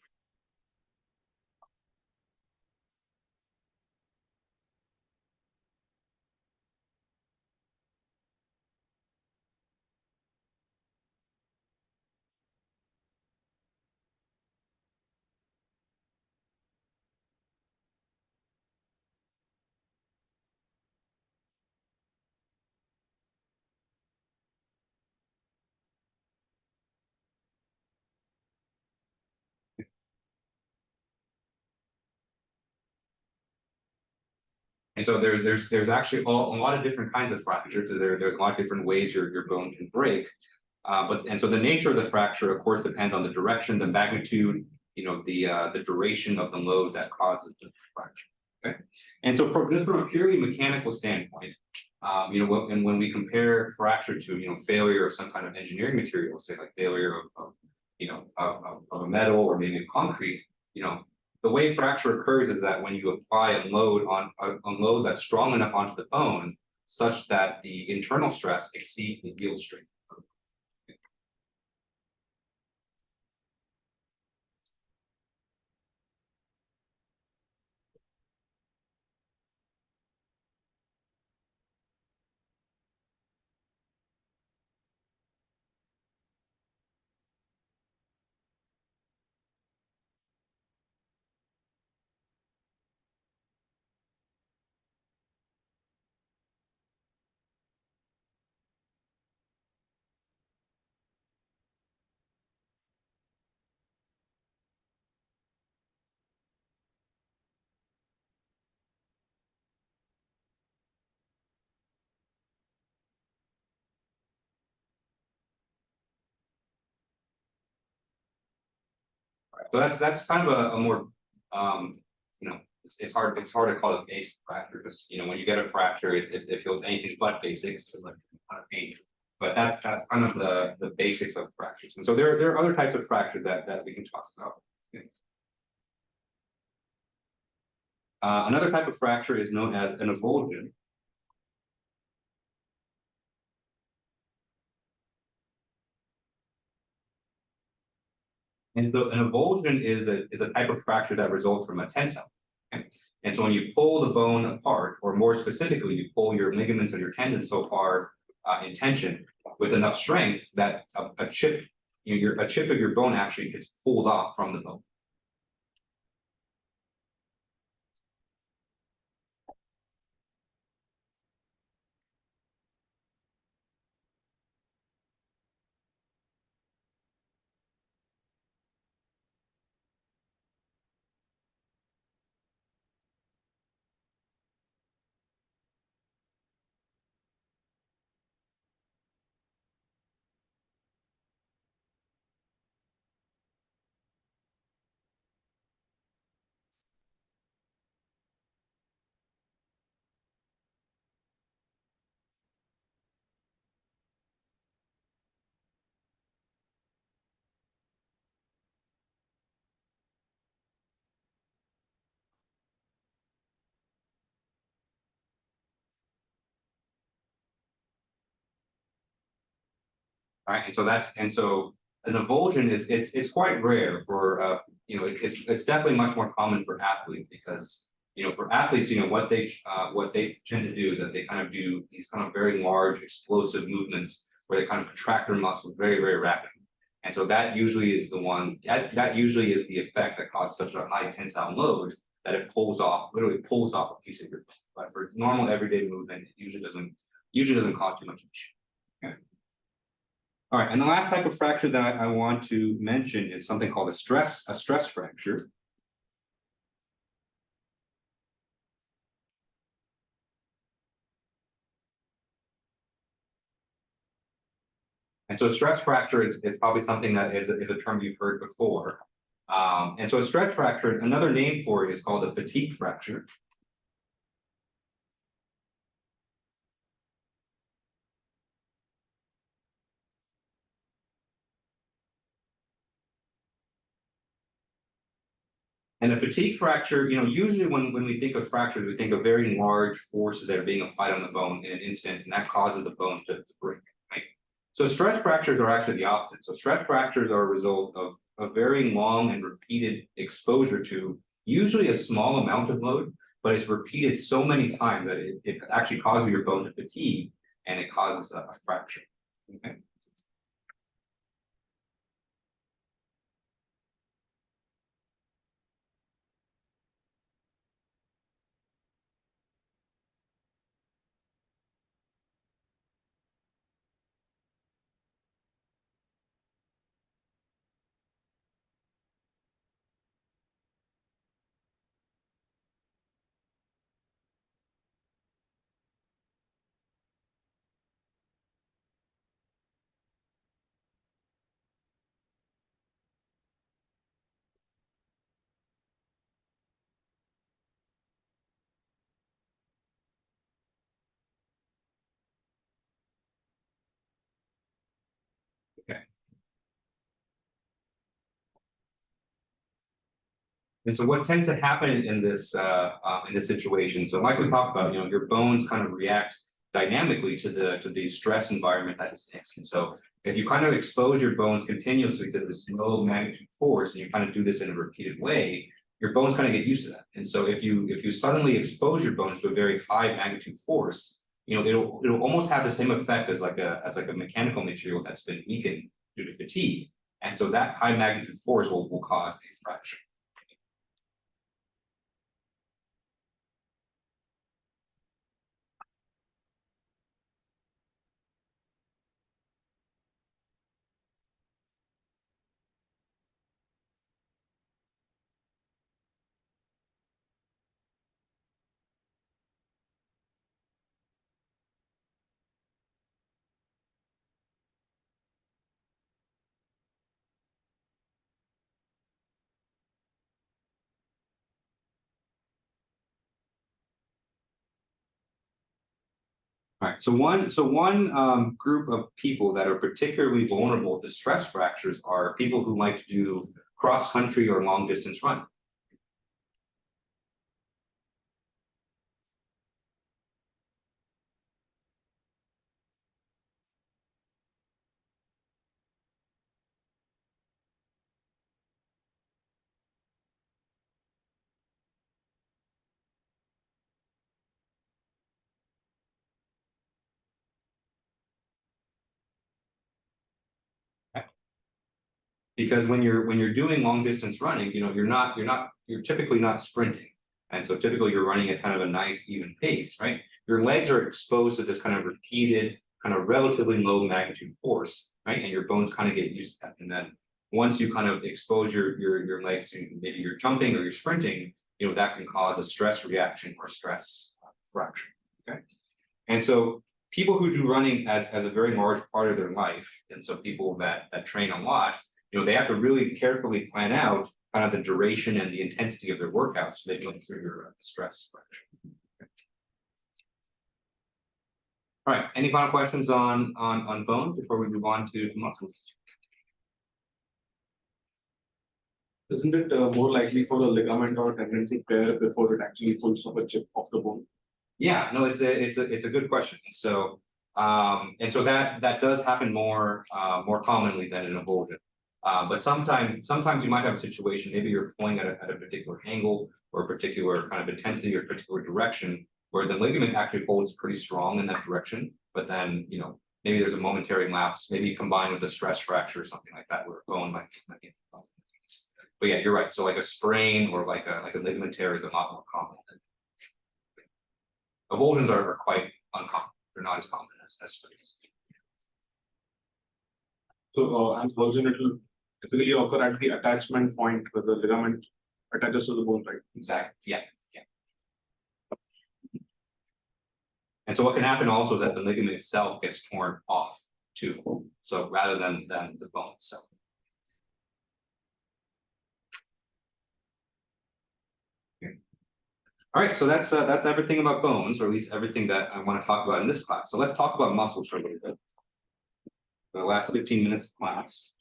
And so there's actually a lot of different kinds of fractures. There's a lot of different ways your bone can break. So the nature of the fracture, of course, depends on the direction, the magnitude, you know, the duration of the load that causes the fracture. Okay, and so just from a purely mechanical standpoint, you know, when we compare fracture to, you know, failure of some kind of engineering material, say like failure of you know of a metal or maybe concrete, you know, the way fracture occurs is that when you apply a load on a load that's strong enough onto the bone, such that the internal stress exceeds the yield strength. So that's kind of a more you know, it's hard to call it basic fracture because, you know, when you get a fracture it feels anything but basic. It's like kind of pain. But that's kind of the basics of fractures. And so there are other types of fractures that we can talk about. Another type of fracture is known as an avulsion. And so an avulsion is a type of fracture that results from a tensile. Okay? And so when you pull the bone apart, or more specifically, you pull your ligaments and your tendons so far in tension with enough strength that a chip, you know, a chip of your bone actually gets pulled off from the bone. All right, and so an avulsion is it's quite rare for you know, it's definitely much more common for athletes because, you know, for athletes, you know, what they tend to do is that they kind of do these kind of very large explosive movements where they kind of contract their muscles very rapidly. And so that usually is the one, that usually is the effect that causes such a high tensile load that it pulls off, literally pulls off a piece of your bone. But for normal everyday movement, it usually doesn't cause too much issue. Okay. All right, and the last type of fracture that I want to mention is something called a stress fracture. And so stress fracture is probably something that is a term you've heard before. And so a stress fracture, another name for it is called a fatigue fracture. And a fatigue fracture, usually when we think of fractures, we think of very large forces that are being applied on the bone in an instant, and that causes the bone to break. Right? So stress fractures are actually the opposite. So stress fractures are a result of a very long and repeated exposure to usually a small amount of load, but it's repeated so many times that it actually causes your bone to fatigue and it causes a fracture. Okay. Okay. And so what tends to happen in this situation, so like we talked about, your bones kind of react dynamically to the stress environment that it's in. And so if you kind of expose your bones continuously to this low magnitude force, and you kind of do this in a repeated way, your bones kind of get used to that. And so if you suddenly expose your bones to a very high magnitude force, it'll almost have the same effect as like a mechanical material that's been weakened due to fatigue. And so that high magnitude force will cause a fracture. All right. So one group of people that are particularly vulnerable to stress fractures are people who like to do cross country or long distance running. Because when you're doing long distance running, you're typically not sprinting. And so typically you're running at kind of a nice even pace, right? Your legs are exposed to this kind of repeated, kind of relatively low magnitude force, right? And your bones kind of get used to that. And then once you kind of expose your legs to maybe you're jumping or you're sprinting, that can cause a stress reaction or stress fracture. Okay. And so people who do running as a very large part of their life, and so people that train a lot, they have to really carefully plan out kind of the duration and the intensity of their workouts so they don't trigger a stress fracture. All right, any final questions on bone before we move on to muscles? Isn't it more likely for a ligament or tendon to tear before it actually pulls off a chip off the bone? Yeah, no, it's a good question. So that does happen more commonly than in avulsion. But sometimes you might have a situation, maybe you're pulling at a particular angle or a particular kind of intensity or particular direction where the ligament actually holds pretty strong in that direction, but then maybe there's a momentary lapse, maybe combined with a stress fracture or something like that, where a bone might be. But yeah, you're right. So like a sprain or like a ligament tear is a lot more common. Avulsions are quite uncommon. They're not as common as sprains. So, and version it will typically occur at the attachment point where the ligament attaches to the bone, right? Exactly. Yeah. And so what can happen also is that the ligament itself gets torn off too. So rather than the bone itself. Okay. All right, so that's everything about bones, or at least everything that I want to talk about in this class. So let's talk about muscles for a little bit. For the last 15 minutes of class.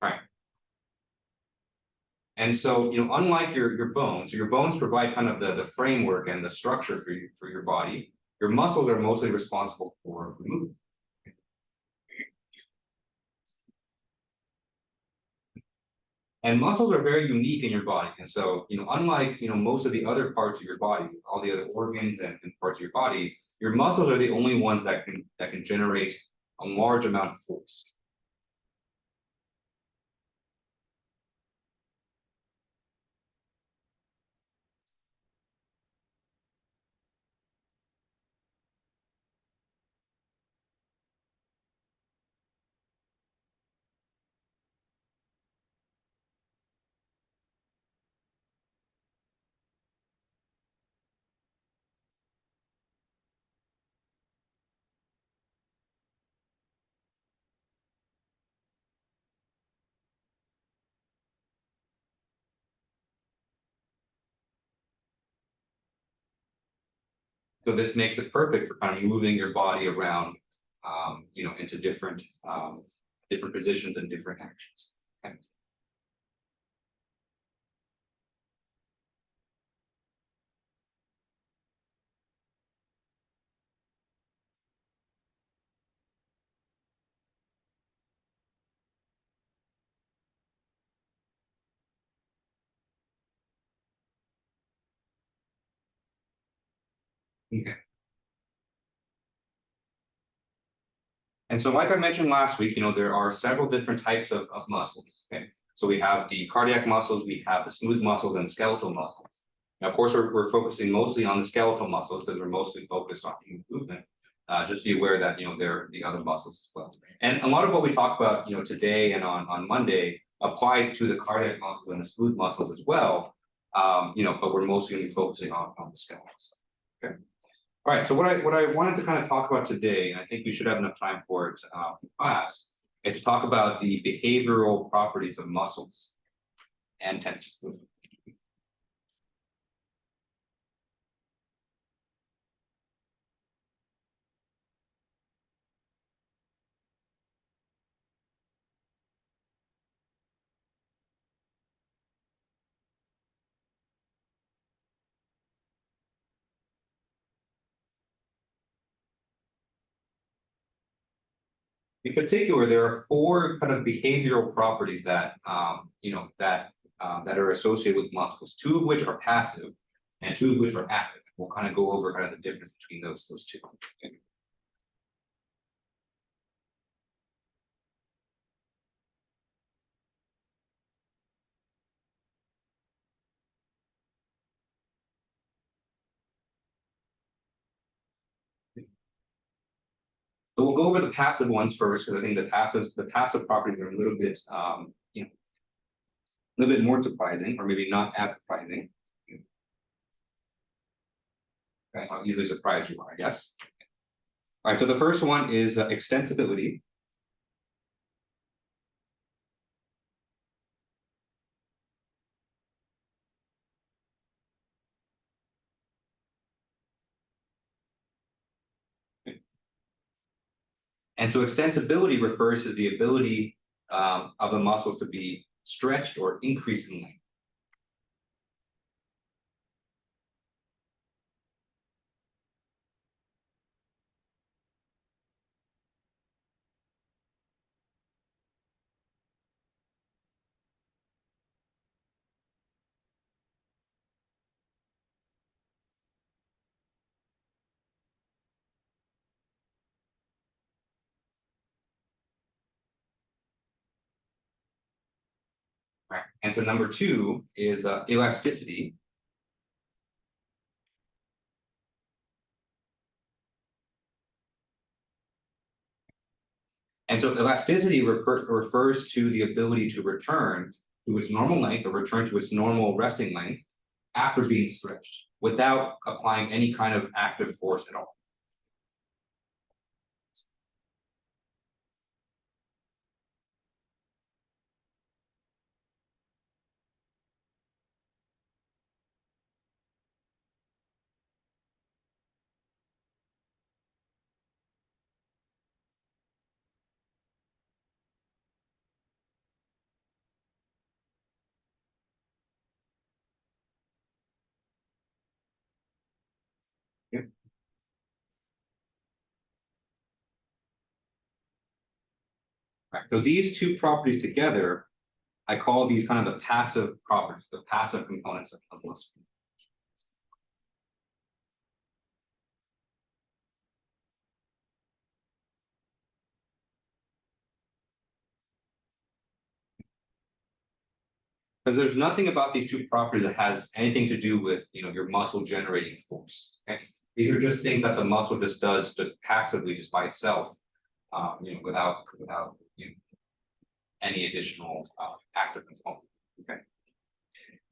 All right. And so, unlike your bones provide kind of the framework and the structure for your body. Your muscles are mostly responsible for movement. And muscles are very unique in your body. And so, unlike most of the other parts of your body, all the other organs and parts of your body, your muscles are the only ones that can generate a large amount of force. So this makes it perfect for kind of moving your body around, into different positions and different actions. Okay. Okay. And so, like I mentioned last week, there are several different types of muscles. Okay. So we have the cardiac muscles, we have the smooth muscles and skeletal muscles. Now, of course, we're focusing mostly on the skeletal muscles because we're mostly focused on movement. Just be aware that there are the other muscles as well. And a lot of what we talk about, today and on Monday applies to the cardiac muscles and the smooth muscles as well. But we're mostly going to be focusing on the skeletal stuff. Okay. All right. So what I wanted to kind of talk about today, and I think we should have enough time for it in class, is to talk about the behavioral properties of muscles and tensors. In particular, there are four kind of behavioral properties that that are associated with muscles. Two of which are passive, and two of which are active. We'll kind of go over kind of the difference between those two. Okay. So we'll go over the passive ones first, because I think the passive properties are a little bit a little bit more surprising, or maybe not as surprising. That's how easily surprised you are, I guess. All right, so the first one is extensibility. And so extensibility refers to the ability of the muscles to be stretched or increased in length. And so number two is elasticity. And so elasticity refers to the ability to return to its normal length or return to its normal resting length after being stretched without applying any kind of active force at all. Yeah. Right. So these two properties together, I call these kind of the passive properties, the passive components of muscle. Because there's nothing about these two properties that has anything to do with, you know, your muscle generating force. Okay? These are just things that the muscle just does just passively, just by itself, you know, without you know, any additional active component. Okay.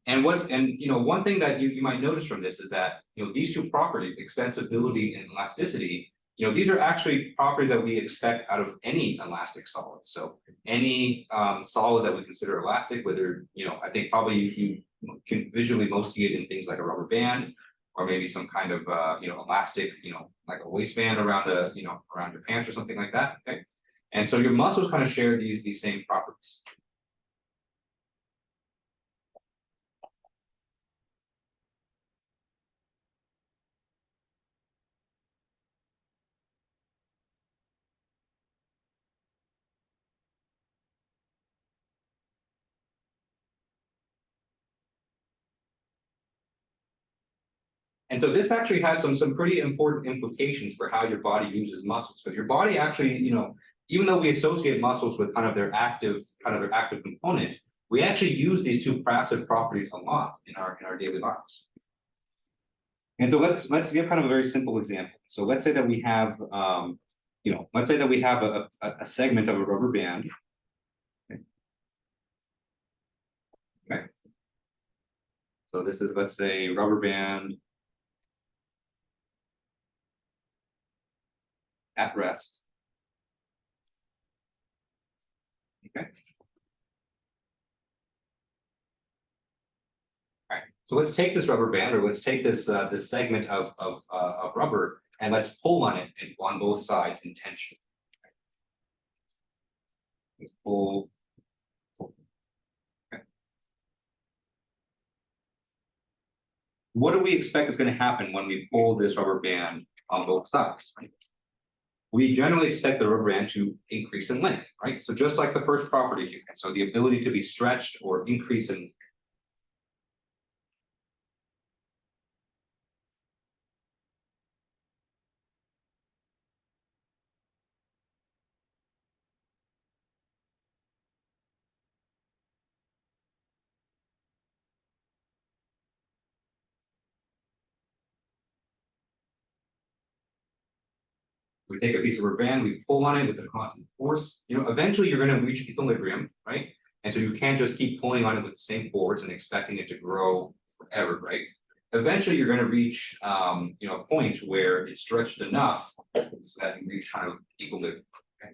And you know, one thing that you might notice from this is that, you know, these two properties, extensibility and elasticity, you know, these are actually properties that we expect out of any elastic solid. So any solid that we consider elastic, whether, you know, I think probably you can visually most see it in things like a rubber band, or maybe some kind of you know, elastic, you know, like a waistband around you know, around your pants or something like that. Okay. And so your muscles kind of share these same properties. And so this actually has some pretty important implications for how your body uses muscles, because your body actually, you know, even though we associate muscles with kind of their active component, we actually use these two passive properties a lot in our daily lives. And so let's give kind of a very simple example. So let's say that we have you know, let's say that we have a segment of a rubber band. Okay. So this is, let's say, rubber band at rest. Okay. All right. So let's take this rubber band, or let's take this this segment of rubber, and let's pull on it on both sides in tension. Let's pull. Okay. What do we expect is going to happen when we pull this rubber band on both sides? Right? We generally expect the rubber band to increase in length, right? So just like the first property here, and so the ability to be stretched or increase in. We take a piece of rubber band, we pull on it with a constant force. You know, eventually you're going to reach equilibrium, right? And so you can't just keep pulling on it with the same force and expecting it to grow forever, right? Eventually you're going to reach, you know, a point where it's stretched enough so that you reach kind of equilibrium. Okay?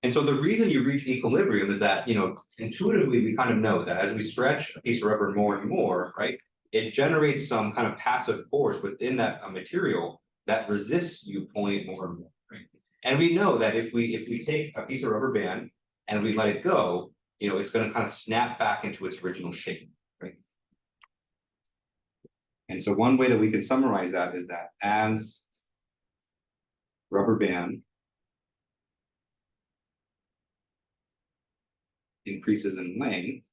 And so the reason you reach equilibrium is that, you know, intuitively we kind of know that as we stretch a piece of rubber more and more, right, it generates some kind of passive force within that material that resists you pulling it more and more. Right? And we know that if we take a piece of rubber band and we let it go, you know, it's going to kind of snap back into its original shape. Right? And so one way that we can summarize that is that as rubber band increases in length,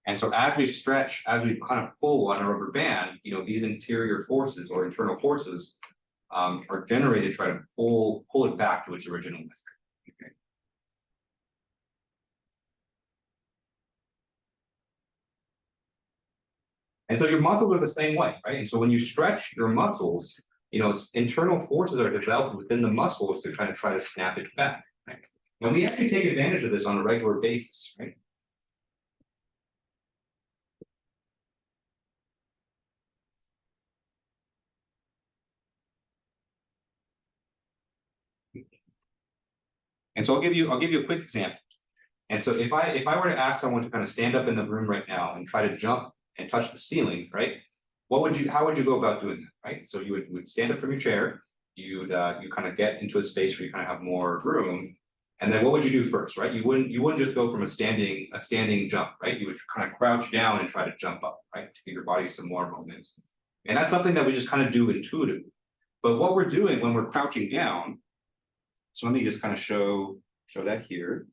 and so as we stretch, as we kind of pull on a rubber band, you know, these interior forces or internal forces are generated to try to pull it back to its original length. Okay. And so your muscles are the same way, right? And so when you stretch your muscles, you know, it's internal forces are developed within the muscles to kind of try to snap it back. Right? And we actually take advantage of this on a regular basis, right? And so I'll give you a quick example. And so if I were to ask someone to kind of stand up in the room right now and try to jump and touch the ceiling, right? How would you go about doing that, right? So you would stand up from your chair, you kind of get into a space where you kind of have more room, and then what would you do first, right? You wouldn't just go from a standing jump, right? You would kind of crouch down and try to jump up, right? To give your body some more movement. And that's something that we just kind of do intuitively. But what we're doing when we're crouching down, so let me just kind of show that here.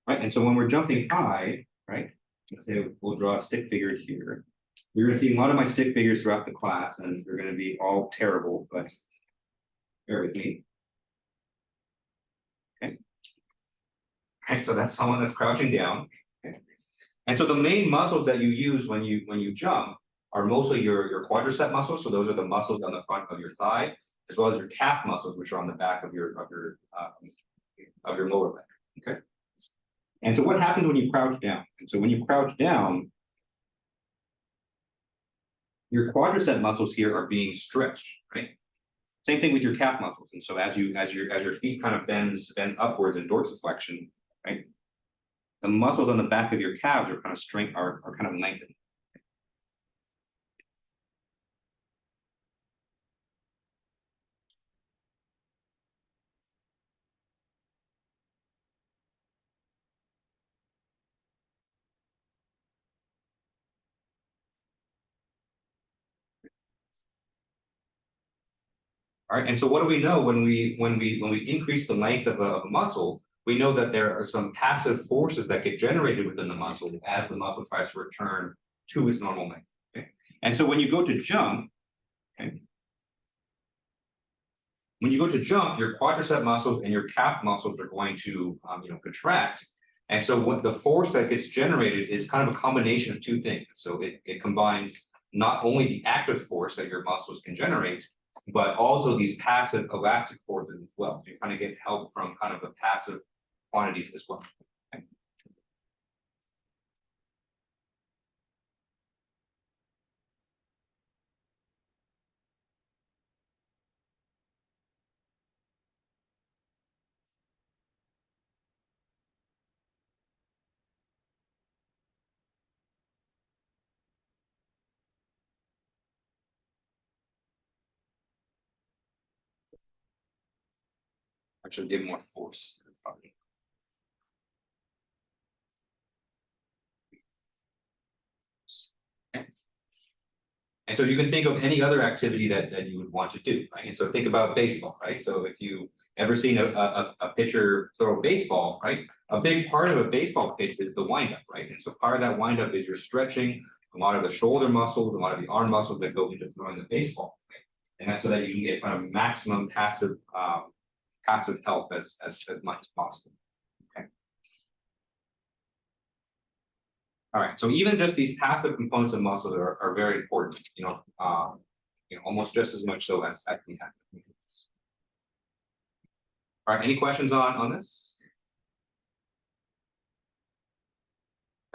Right, and so when we're jumping high, right, let's say we'll draw a stick figure here. You're going to see a lot of my stick figures throughout the class, and they're going to be all terrible, but bear with me. Okay. Right, so that's someone that's crouching down. Okay. And so the main muscles that you use when you jump are mostly your quadricep muscles. So those are the muscles on the front of your thigh, as well as your calf muscles, which are on the back of your lower leg. Okay. And so what happens when you crouch down? And so when you crouch down, your quadricep muscles here are being stretched, right? Same thing with your calf muscles. And so as your feet kind of bends upwards in dorsiflexion, right? The muscles on the back of your calves are kind of lengthened. All right, and so what do we know when we increase the length of a muscle? We know that there are some passive forces that get generated within the muscle as the muscle tries to return to its normal length. Okay? And so when you go to jump, okay, when you go to jump, your quadricep muscles and your calf muscles are going to contract. And so what the force that gets generated is kind of a combination of two things. So it combines not only the active force that your muscles can generate, but also these passive elastic forces as well. So you kind of get help from kind of the passive quantities as well. Okay. Actually give more force. Okay. And so you can think of any other activity that you would want to do, right? And so think about baseball, right? So if you ever seen a pitcher throw a baseball, right? A big part of a baseball pitch is the windup, right? And so part of that windup is you're stretching a lot of the shoulder muscles, a lot of the arm muscles that go into throwing the baseball, right? And that's so that you can get kind of maximum passive help as much as possible. Okay. All right, so even just these passive components of muscles are very important, almost just as much so as the active components. All right, any questions on this?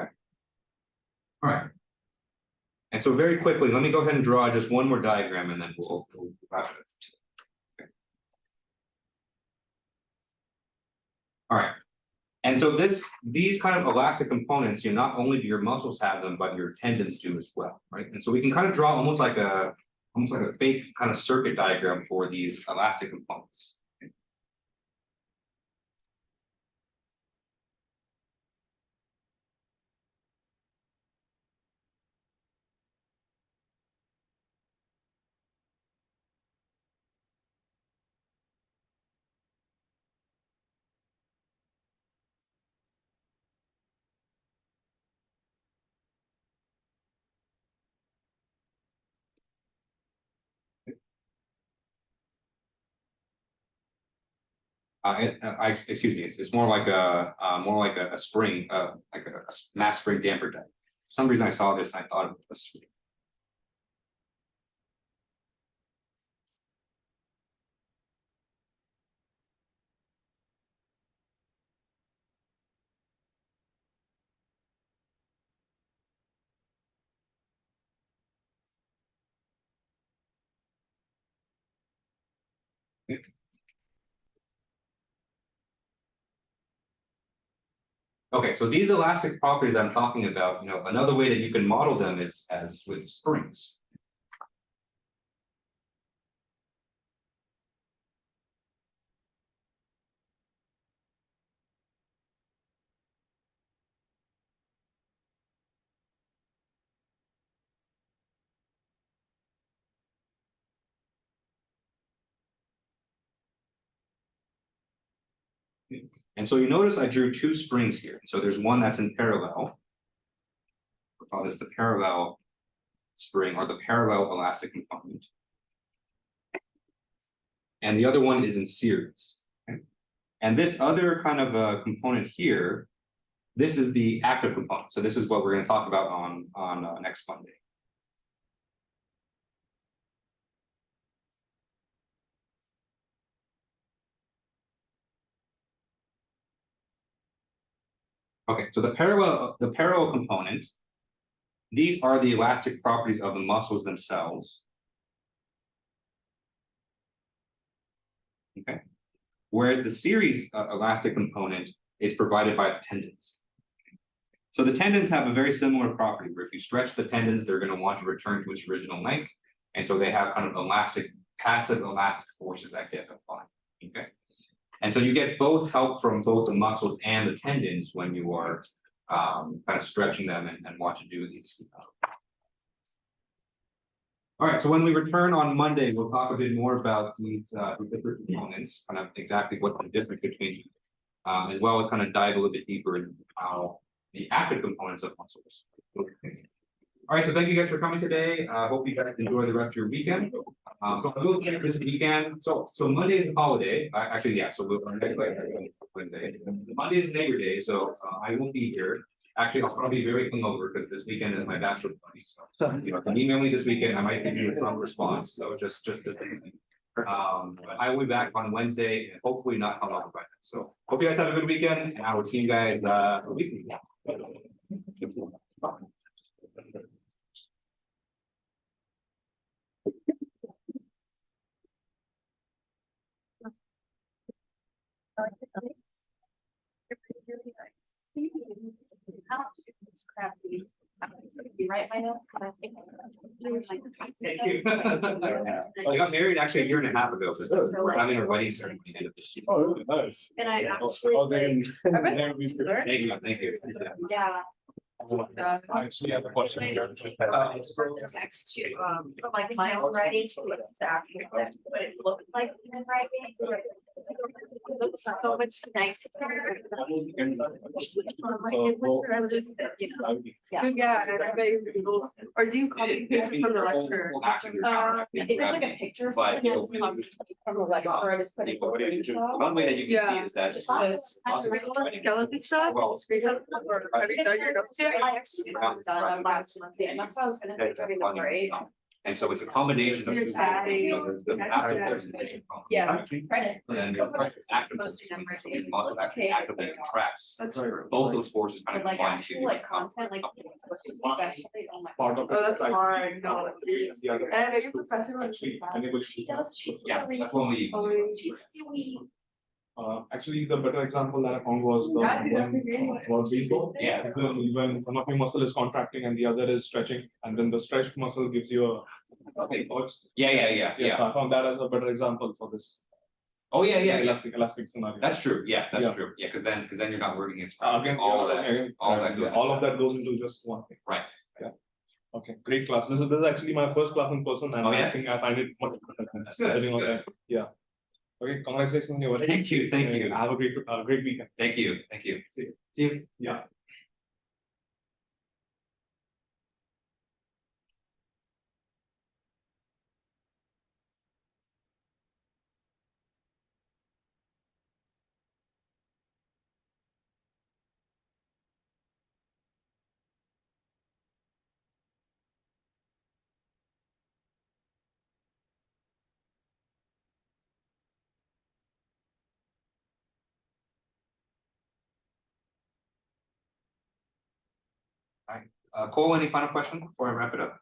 Okay. All right. And so very quickly, let me go ahead and draw just one more diagram and then we'll wrap it up. Okay. All right. And so these kind of elastic components, not only do your muscles have them, but your tendons do as well, right? And so we can kind of draw almost like a fake kind of circuit diagram for these elastic components. Excuse me, it's more like a spring, like a mass spring damper type. For some reason I saw this, I thought it was a spring. Okay, so these elastic properties I'm talking about, another way that you can model them is as with springs. And so you notice I drew two springs here. So there's one that's in parallel. We'll call this the parallel spring or the parallel elastic component. And the other one is in series. Okay? And this other kind of component here, this is the active component. So this is what we're going to talk about on next Monday. Okay, so the parallel component, these are the elastic properties of the muscles themselves. Okay, whereas the series elastic component is provided by the tendons. So the tendons have a very similar property where if you stretch the tendons, they're going to want to return to its original length. And so they have kind of passive elastic forces that get applied. Okay. And so you get both help from both the muscles and the tendons when you are kind of stretching them and want to do these. All right, so when we return on Monday, we'll talk a bit more about these different components, kind of exactly what the difference between as well as kind of dive a little bit deeper into how the active components of muscles. Okay. All right, so thank you guys for coming today. Hope you guys enjoy the rest of your weekend. This weekend, so Monday is a holiday. Actually, yeah. So Wednesday. Monday is Labor Day, so I won't be here. Actually, I'll probably be very hungover because this weekend is my bachelor party. So if you can email me this weekend, I might give you some response. So just but I will be back on Wednesday and hopefully not hungover by then. So hope you guys have a good weekend, and I will see you guys a week. It's crappy. Right, my notes. Thank you. I got married actually a year and a half ago. So we're having our wedding ceremony at the end of this year. Oh, nice. And I actually. Thank you. Yeah. I actually have a question. Text to, from like my own writing to what it looked like in writing. looks so much nicer. Yeah, and I bet you Google, or do you copy paste from the lecture? I think it's like a picture. But From the lecture, or I just put it. One way that you can see is that Just this. Skeleton stuff, screenshot, or have you done your notes yet? I actually haven't done last month yet, and that's why I was gonna do during the break. and so it's a combination of. You're adding- Yeah. Credit. And then your pressure activates Posting them right and there. also actually activates and tracks. That's true. Both those forces kind But of like combine actual to. like content, like especially, oh my. Part of it. Oh, that's like, hard, no. the other- And maybe professor would Actually, do that. anybody. She does, she. Yeah, that's when we. Actually, the better example that I found was the one about elbow. Yeah. When one of your muscle is contracting and the other is stretching, and then the stretched muscle gives you a. Okay. Thoughts. Yeah. So I found that as a better example for this. Oh, yeah. Elastic scenario. That's true. Yeah, that's Yeah. true. Yeah, because then you're not working against. Again, all that. all of that goes into just one thing. Right. Yeah. Okay, great class. This is actually my first class in person, and Oh, yeah? I think I find it much better than That's good, studying good. online. Yeah. Okay, congratulations on your work. Thank you. Have a great weekend. Thank you. See you. See you. Yeah. Cole, any final question before I wrap it up?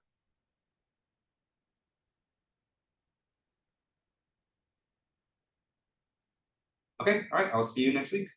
Okay, all right, I'll see you next week.